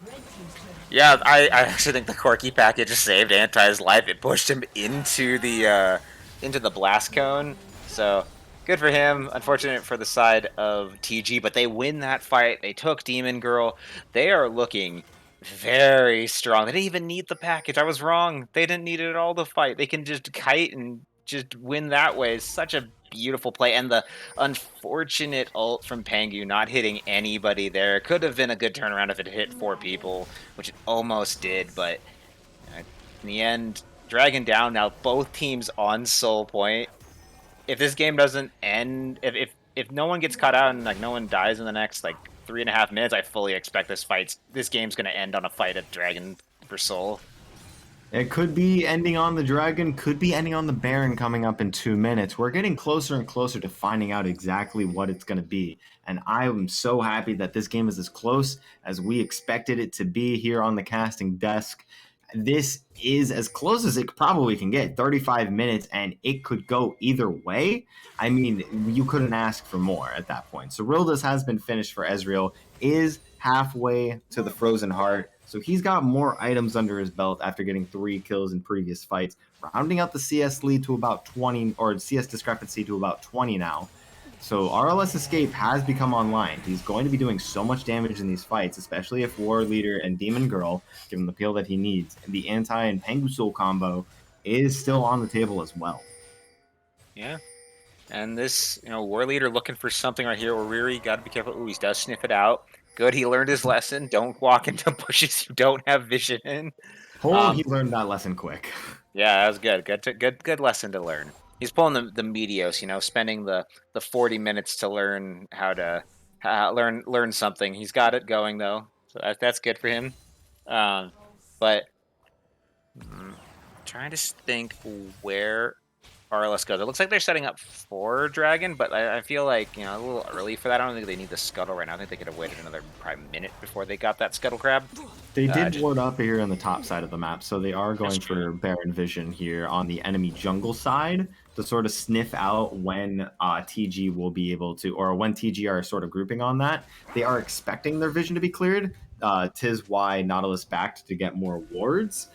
Yeah, I actually think the Corky package saved Anti's life. It pushed him into the blast cone. So good for him. Unfortunate for the side of TG, but they win that fight. They took Demon Girl. They are looking very strong. They didn't even need the package. I was wrong. They didn't need it at all to fight. They can just kite and just win that way. It's such a beautiful play. And the unfortunate ult from Pangu not hitting anybody there. Could have been a good turnaround if it hit 4 people, which it almost did. But in the end, Dragon down. Now both teams on soul point. If this game doesn't end, if no one gets caught out and like no one dies in the next like 3.5 minutes, I fully expect this game's gonna end on a fight at Dragon for Soul. It could be ending on the dragon, could be ending on the Baron coming up in 2 minutes. We're getting closer and closer to finding out exactly what it's going to be. And I am so happy that this game is as close as we expected it to be here on the casting desk. This is as close as it probably can get, 35 minutes, and it could go either way. I mean, you couldn't ask for more at that point. So Rildas has been finished for Ezreal, is halfway to the Frozen Heart, so he's got more items under his belt after getting 3 kills in previous fights, rounding out the CS lead to about 20, or CS discrepancy to about 20 now. So RLS Escape has become online. He's going to be doing so much damage in these fights, especially if War Leader and Demon Girl give him the peel that he needs. And the Anti and Pangu Soul combo is still on the table as well. Yeah. And this, War Leader looking for something right here. Oriri, got to be careful. Ooh, he does sniff it out. Good, he learned his lesson. Don't walk into bushes you don't have vision in. He learned that lesson quick. Yeah, that was good. Good lesson to learn. He's pulling the Meteos, spending the 40 minutes to learn how to learn something. He's got it going though, so that's good for him. But trying to think where RLS goes. It looks like they're setting up for Dragon, but I feel like a little early for that. I don't think they need the scuttle right now. I think they could have waited another probably minute before they got that scuttle crab. They did ward up here on the top side of the map, so they are going for Baron Vision here on the enemy jungle side to sort of sniff out when TG will be able to, or when TG are sort of grouping on that. They are expecting their vision to be cleared. Tis why Nautilus backed to get more wards.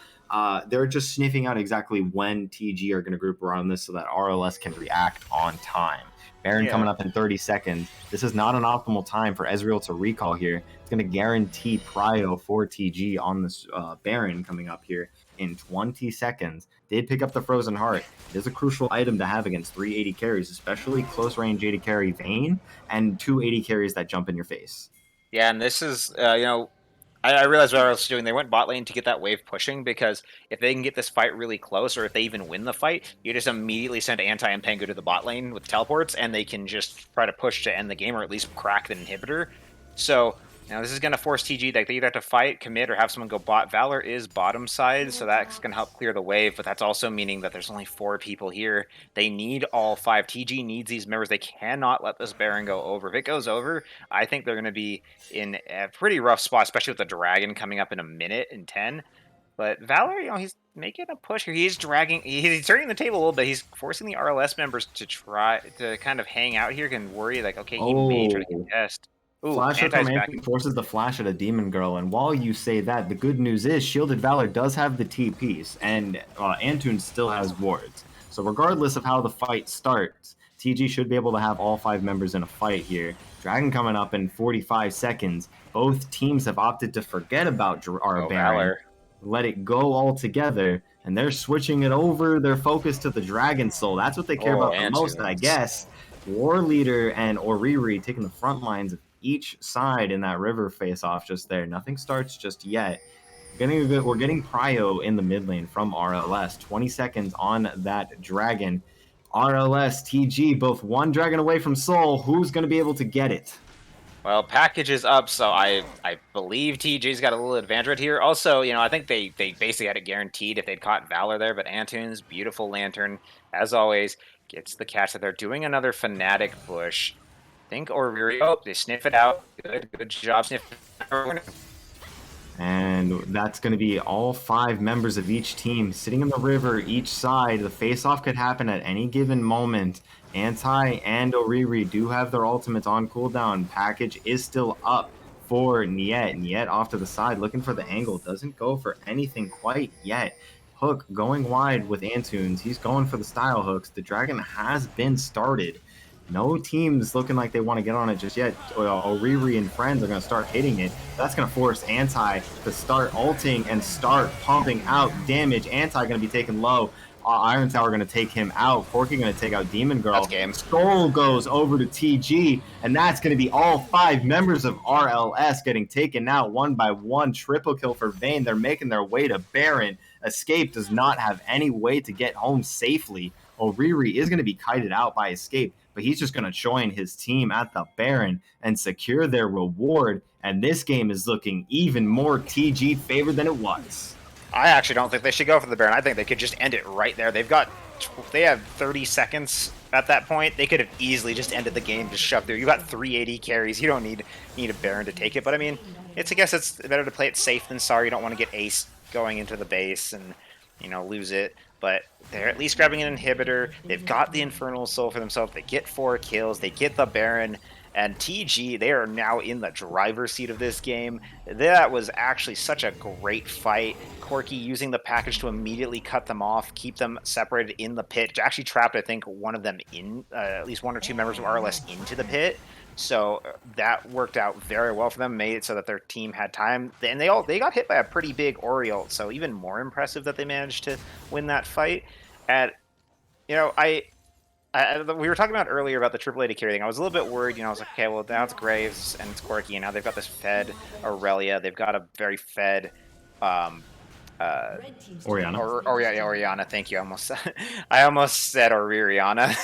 They're just sniffing out exactly when TG are going to group around this so that RLS can react on time. Baron coming up in 30 seconds. This is not an optimal time for Ezreal to recall here. It's going to guarantee prio for TG on this Baron coming up here in 20 seconds. Did pick up the Frozen Heart. It is a crucial item to have against 380 carries, especially close range 80 carry Vayne and 280 carries that jump in your face. Yeah, and this is, I realized what I was doing. They went bot lane to get that wave pushing, because if they can get this fight really close, or if they even win the fight, you just immediately send Anti and Pangu to the bot lane with teleports, and they can just try to push to end the game, or at least crack the inhibitor. So this is going to force TG that they either have to fight, commit, or have someone go bot. Valor is bottom side, so that's going to help clear the wave, but that's also meaning that there's only 4 people here. They need all 5. TG needs these members. They cannot let this Baron go over. If it goes over, I think they're going to be in a pretty rough spot, especially with the Dragon coming up in a minute and 10. But Valor, he's making a push here. He's turning the table a little bit. He's forcing the RLS members to try to kind of hang out here and worry, like, okay, he may try to contest. Ooh, Flash from Anti forces the flash at a Demon Girl, and while you say that, the good news is Shielded Valor does have the TPs, and Antunes still has wards. So regardless of how the fight starts, TG should be able to have all 5 members in a fight here. Dragon coming up in 45 seconds. Both teams have opted to forget about our Baron, Valor. let it go all together, and they're switching it over, their focus to the Dragon Soul. That's what they care about the most, I guess. War Leader and Oriri taking the front lines of each side in that river face-off just there. Nothing starts just yet. We're getting Prio in the mid lane from RLS. 20 seconds on that dragon. RLS, TG, both one dragon away from Soul. Who's going to be able to get it? Well, package is up, so I believe TJ's got a little advantage right here. Also, you know, I think they basically had it guaranteed if they'd caught Valor there, but Antunes, beautiful Lantern, as always, gets the catch that they're doing another Fnatic push. Think Oriri, oh, they sniff it out. Good job sniffing it out. And that's going to be all 5 members of each team sitting in the river each side. The face-off could happen at any given moment. Anti and Oriri do have their ultimates on cooldown. Package is still up for Niet. Niet off to the side, looking for the angle. Doesn't go for anything quite yet. Hook going wide with Antunes. He's going for the style hooks. The dragon has been started. No teams looking like they want to get on it just yet. Oriri and friends are going to start hitting it. That's going to force Anti to start ulting and start pumping out damage. Anti going to be taken low. Iron Tower going to take him out. Corky going to take out Demon Girl. That's game. Skull goes over to TG, and that's going to be all 5 members of RLS getting taken out one by one. Triple kill for Vayne. They're making their way to Baron. Escape does not have any way to get home safely. Oriri is going to be kited out by Escape, but he's just going to join his team at the Baron and secure their reward. And this game is looking even more TG favored than it was. I actually don't think they should go for the Baron. I think they could just end it right there. They have 30 seconds at that point. They could have easily just ended the game, just shoved through. You got 380 carries. You don't need a Baron to take it. But I mean, I guess it's better to play it safe than sorry. You don't want to get ace going into the base and, you know, lose it. But they're at least grabbing an inhibitor. They've got the Infernal Soul for themselves. They get 4 kills. They get the Baron. And TG, they are now in the driver's seat of this game. That was actually such a great fight. Corky using the package to immediately cut them off, keep them separated in the pit. Actually trapped, I think, one of them in, at least 1 or 2 members of RLS into the pit. So that worked out very well for them, made it so that their team had time. And they got hit by a pretty big Oriole, so even more impressive that they managed to win that fight. And, you know, we were talking about earlier about the AAA to carry thing. I was a little bit worried, you know, I was like, okay, well, now it's Graves and it's Corky, and now they've got this fed Aurelia. They've got a very fed Orianna. Orianna, thank you. I almost said Oririana.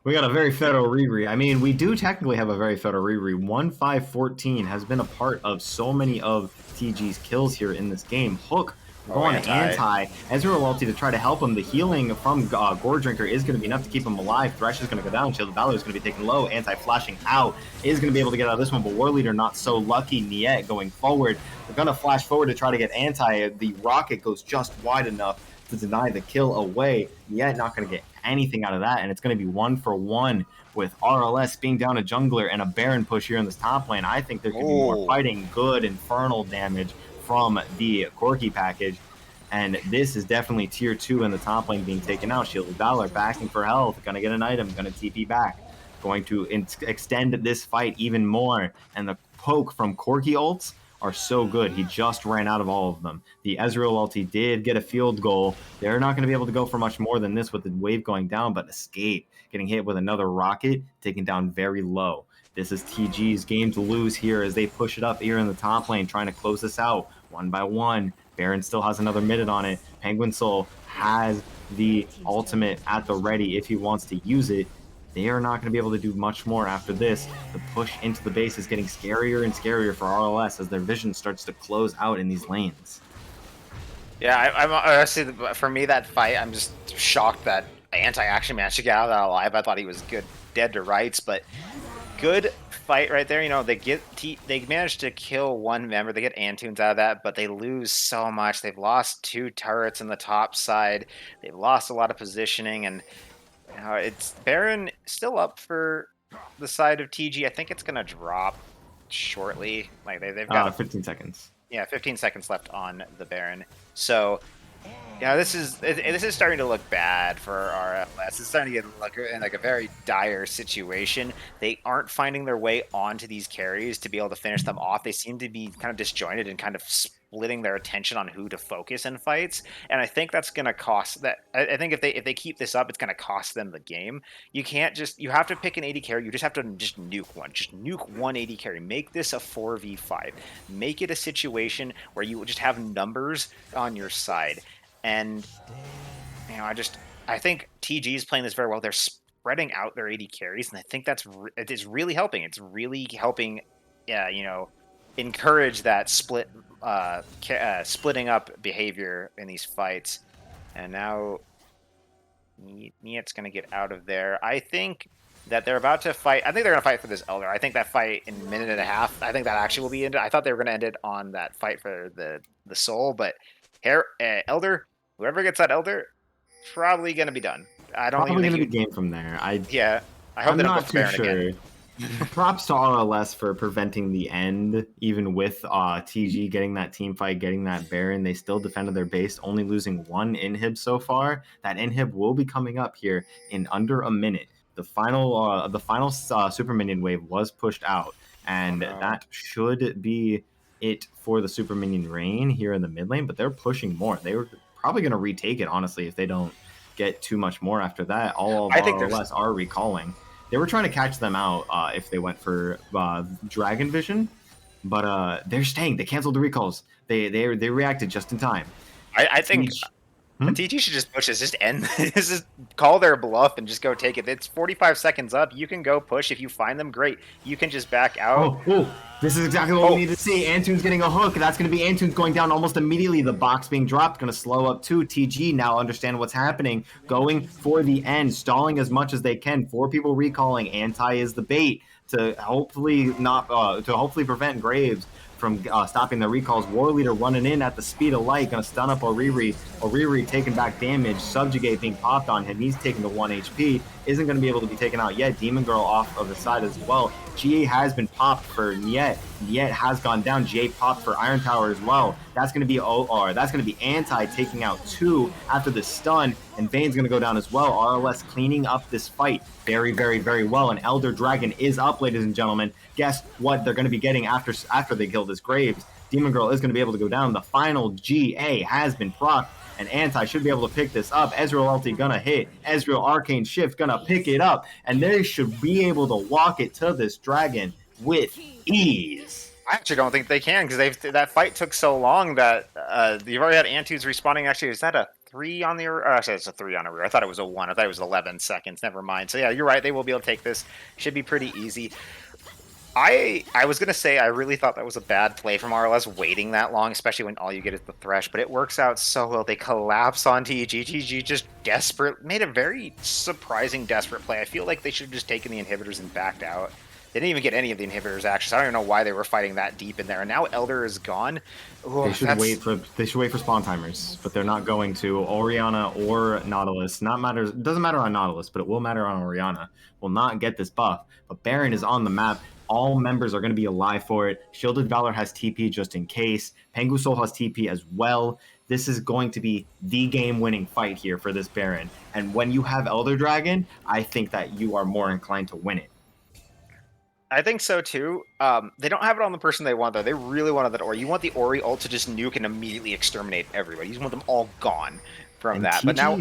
We got a very fed Oriri. I mean, we do technically have a very fed Oriri. 1-5-14 has been a part of so many of TG's kills here in this game. Hook going anti. Ezreal ulti to try to help him. The healing from Gore Drinker is going to be enough to keep him alive. Thresh is going to go down. Shield of Valor is going to be taken low. Anti-flashing out is going to be able to get out of this one, but War Leader not so lucky. Niet going forward. They're going to flash forward to try to get anti. The rocket goes just wide enough to deny the kill away. Niet not going to get anything out of that, and it's going to be 1-for-1 with RLS being down a jungler and a Baron push here in this top lane. I think there could be more fighting. Good Infernal damage from the Corky package, and this is definitely tier 2 in the top lane being taken out. Shield of Valor backing for health, gonna get an item, gonna TP back, going to extend this fight even more, and the poke from Corky ults are so good. He just ran out of all of them. The Ezreal ulti did get a field goal. They're not going to be able to go for much more than this with the wave going down, but Escape getting hit with another rocket, taken down very low. This is TG's game to lose here as they push it up here in the top lane, trying to close this out one by one. Baron still has another minute on it. Penguin Soul has the ultimate at the ready if he wants to use it. They are not going to be able to do much more after this. The push into the base is getting scarier and scarier for RLS as their vision starts to close out in these lanes. Yeah, I'm honestly, for me, that fight, I'm just shocked that Anti actually managed to get out of that alive. I thought he was good, dead to rights, but good fight right there. You know, they managed to kill 1 member. They get Antunes out of that, but they lose so much. They've lost 2 turrets in the top side. They've lost a lot of positioning, and it's Baron still up for the side of TG. I think it's gonna drop shortly. Like they've got 15 seconds. Yeah, 15 seconds left on the Baron. So, yeah, this is starting to look bad for RLS. It's starting to get like a very dire situation. They aren't finding their way onto these carries to be able to finish them off. They seem to be kind of disjointed and kind of splitting their attention on who to focus in fights, and I think that's going to cost that. I think if they keep this up, it's going to cost them the game. You can't just you have to pick an AD carry. You just have to just nuke one. Just nuke one AD carry. Make this a 4v5. Make it a situation where you just have numbers on your side, and I think TG is playing this very well. They're spreading out their AD carries, and I think it is really helping. It's really helping, encourage that splitting up behavior in these fights. And now Niet's going to get out of there. I think that they're about to fight. I think they're going to fight for this Elder. I think that fight in a minute and a half, I think that actually will be ended. I thought they were going to end it on that fight for the soul, but Elder, whoever gets that Elder, probably going to be done. I don't Probably even going think to be game from there. I hope I'm they don't not put too Baron sure. again. Props to RLS for preventing the end, even with TG getting that team fight, getting that Baron. They still defended their base, only losing one inhib so far. That inhib will be coming up here in under a minute. The final super minion wave was pushed out, and that should be it for the super minion reign here in the mid lane. But they're pushing more. They were probably going to retake it, honestly, if they don't get too much more after that. All of RLS are recalling. They were trying to catch them out if they went for Dragon Vision, but they're staying. They canceled the recalls. They reacted just in time. I think TG should just push this. Just end. Just call their bluff and just go take it. It's 45 seconds up. You can go push. If you find them, great. You can just back out. Oh, this is exactly what we need to see. Antunes getting a hook. That's going to be Antunes going down almost immediately. The box being dropped. Going to slow up too. TG now understand what's happening. Going for the end. Stalling as much as they can. 4 people recalling. Anti is the bait to hopefully prevent Graves from stopping the recalls. War Leader running in at the speed of light, going to stun up Oriri. Oriri taking back damage. Subjugate being popped on him. He's taken to 1 HP. Isn't going to be able to be taken out yet. Demon Girl off of the side as well. GA has been popped for Niet. Niet has gone down. GA popped for Iron Tower as well. That's going to be OR. That's going to be Anti taking out 2 after the stun. And Vane's going to go down as well. RLS cleaning up this fight very, very, very well. And Elder Dragon is up, ladies and gentlemen. Guess what they're going to be getting after they kill this Graves? Demon Girl is going to be able to go down. The final GA has been procced, and Anti should be able to pick this up. Ezreal ulti gonna hit. Ezreal Arcane Shift gonna pick it up, and they should be able to walk it to this dragon with ease. I actually don't think they can because that fight took so long that you've already had Antunes responding. Actually, is that a 3 on the? Actually, it's a 3 on a rear. I thought it was a 1. I thought it was 11 seconds. Never mind. So yeah, you're right. They will be able to take this. Should be pretty easy. I was gonna say I really thought that was a bad play from RLS waiting that long, especially when all you get is the thresh. But it works out so well. They collapse on TG. TG just made a very surprising desperate play. I feel like they should have just taken the inhibitors and backed out. They didn't even get any of the inhibitors actually. So I don't even know why they were fighting that deep in there. And now Elder is gone. They should wait for spawn timers, but they're not going to. Orianna or Nautilus. It doesn't matter on Nautilus, but it will matter on Orianna. Will not get this buff. But Baron is on the map. All members are going to be alive for it. Shielded Valor has TP just in case. Pengu Soul has TP as well. This is going to be the game-winning fight here for this Baron. And when you have Elder Dragon, I think that you are more inclined to win it. I think so too. They don't have it on the person they want though. They really wanted that Ori. You want the Ori ult to just nuke and immediately exterminate everybody. You just want them all gone from that. But now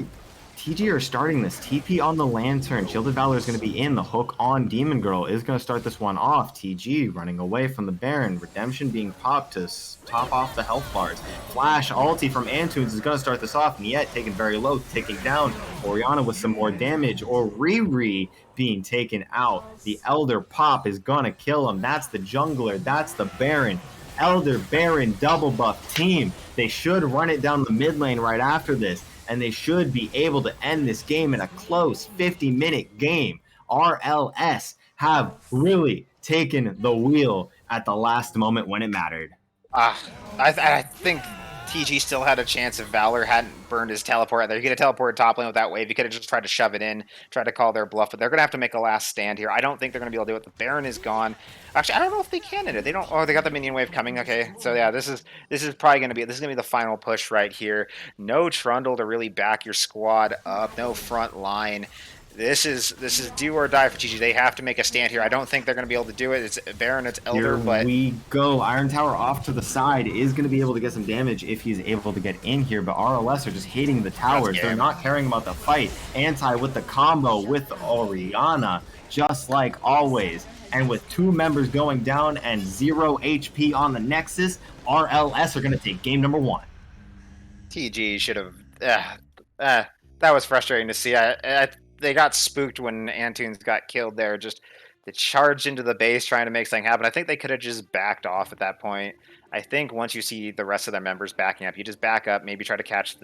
TG are starting this. TP on the Lantern. Shielded Valor is going to be in. The hook on Demon Girl is going to start this one off. TG running away from the Baron. Redemption being popped to top off the health bars. Flash ulti from Antunes is going to start this off. Niet taken very low, taking down Orianna with some more damage. Or Riri being taken out. The Elder pop is going to kill him. That's the jungler. That's the Baron. Elder Baron double buff team. They should run it down the mid lane right after this. And they should be able to end this game in a close 50-minute game. RLS have really taken the wheel at the last moment when it mattered. I think TG still had a chance if Valor hadn't burned his teleport there. He could have teleported top lane with that wave. He could have just tried to shove it in, tried to call their bluff, but they're going to have to make a last stand here. I don't think they're going to be able to do it. The Baron is gone. Actually, I don't know if they can in it. They don't. Oh, they got the minion wave coming. Okay, so yeah, this is probably going to be the final push right here. No Trundle to really back your squad up. No front line. This is do or die for TG. They have to make a stand here. I don't think they're going to be able to do it. It's Baron, it's Elder, Here but we go. Iron Tower off to the side is going to be able to get some damage if he's able to get in here, but RLS are just hating the towers. They're not caring about the fight. Anti with the combo with Oriana, just like always. And with 2 members going down and 0 HP on the Nexus, RLS are going to take game number 1. TG should have. That was frustrating to see. They got spooked when Antunes got killed there. Just they charged into the base trying to make something happen. I think they could have just backed off at that point. I think once you see the rest of their members backing up, you just back up, maybe try to catch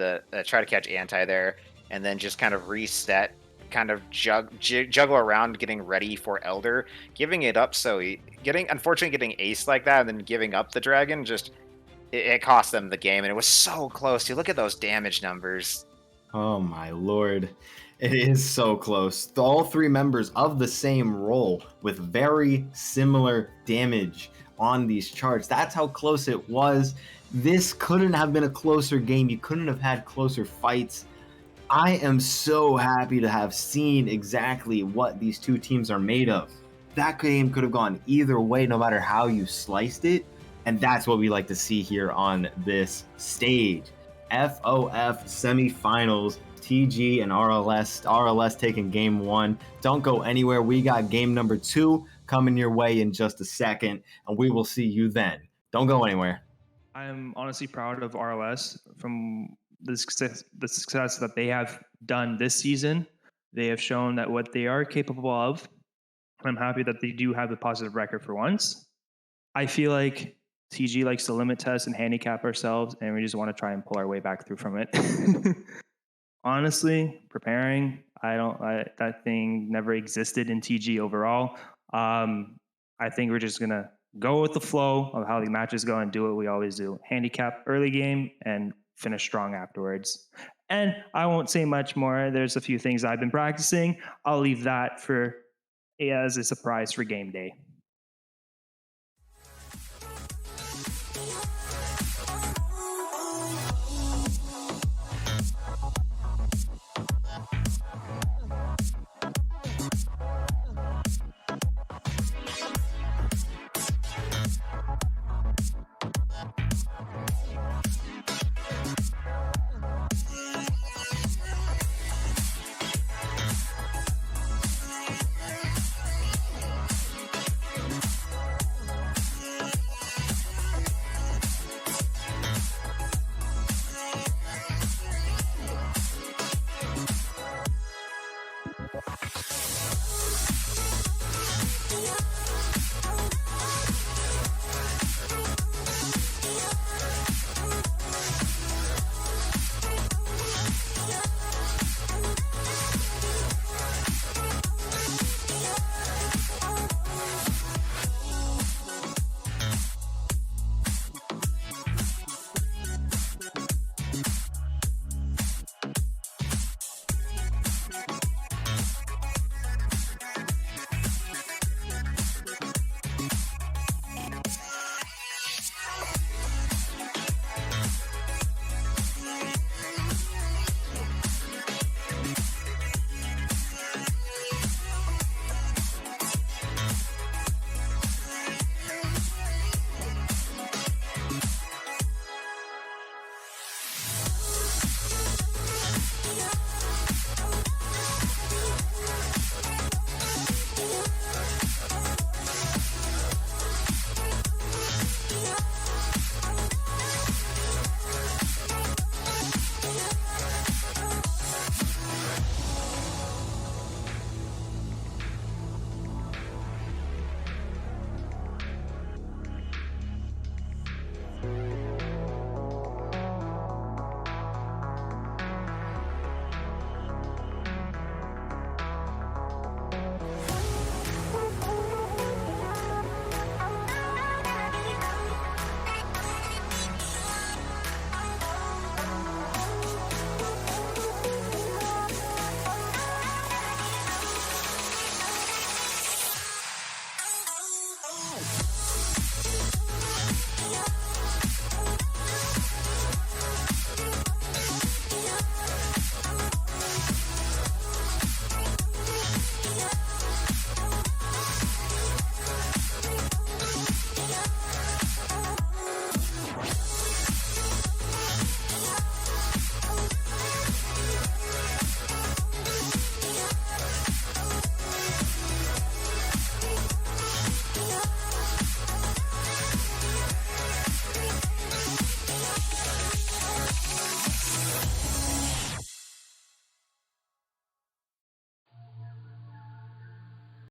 Anti there, and then just kind of reset, kind of juggle around, getting ready for Elder, giving it up. Unfortunately getting aced like that, and then giving up the dragon just. It cost them the game, and it was so close. You look at those damage numbers. Oh my lord. It is so close. All 3 members of the same role with very similar damage on these charts. That's how close it was. This couldn't have been a closer game. You couldn't have had closer fights. I am so happy to have seen exactly what these 2 teams are made of. That game could have gone either way, no matter how you sliced it. And that's what we like to see here on this stage. FOF semifinals, TG and RLS. RLS taking game 1. Don't go anywhere. We got game number 2 coming your way in just a second, and we will see you then. Don't go anywhere. I'm honestly proud of RLS from the success that they have done this season. They have shown that what they are capable of. I'm happy that they do have a positive record for once. I feel like TG likes to limit test and handicap ourselves, and we just want to try and pull our way back through from it. Honestly, preparing, that thing never existed in TG overall. I think we're just gonna go with the flow of how the matches go and do what we always do: handicap early game and finish strong afterwards. And I won't say much more. There's a few things I've been practicing. I'll leave that for as a surprise for game day.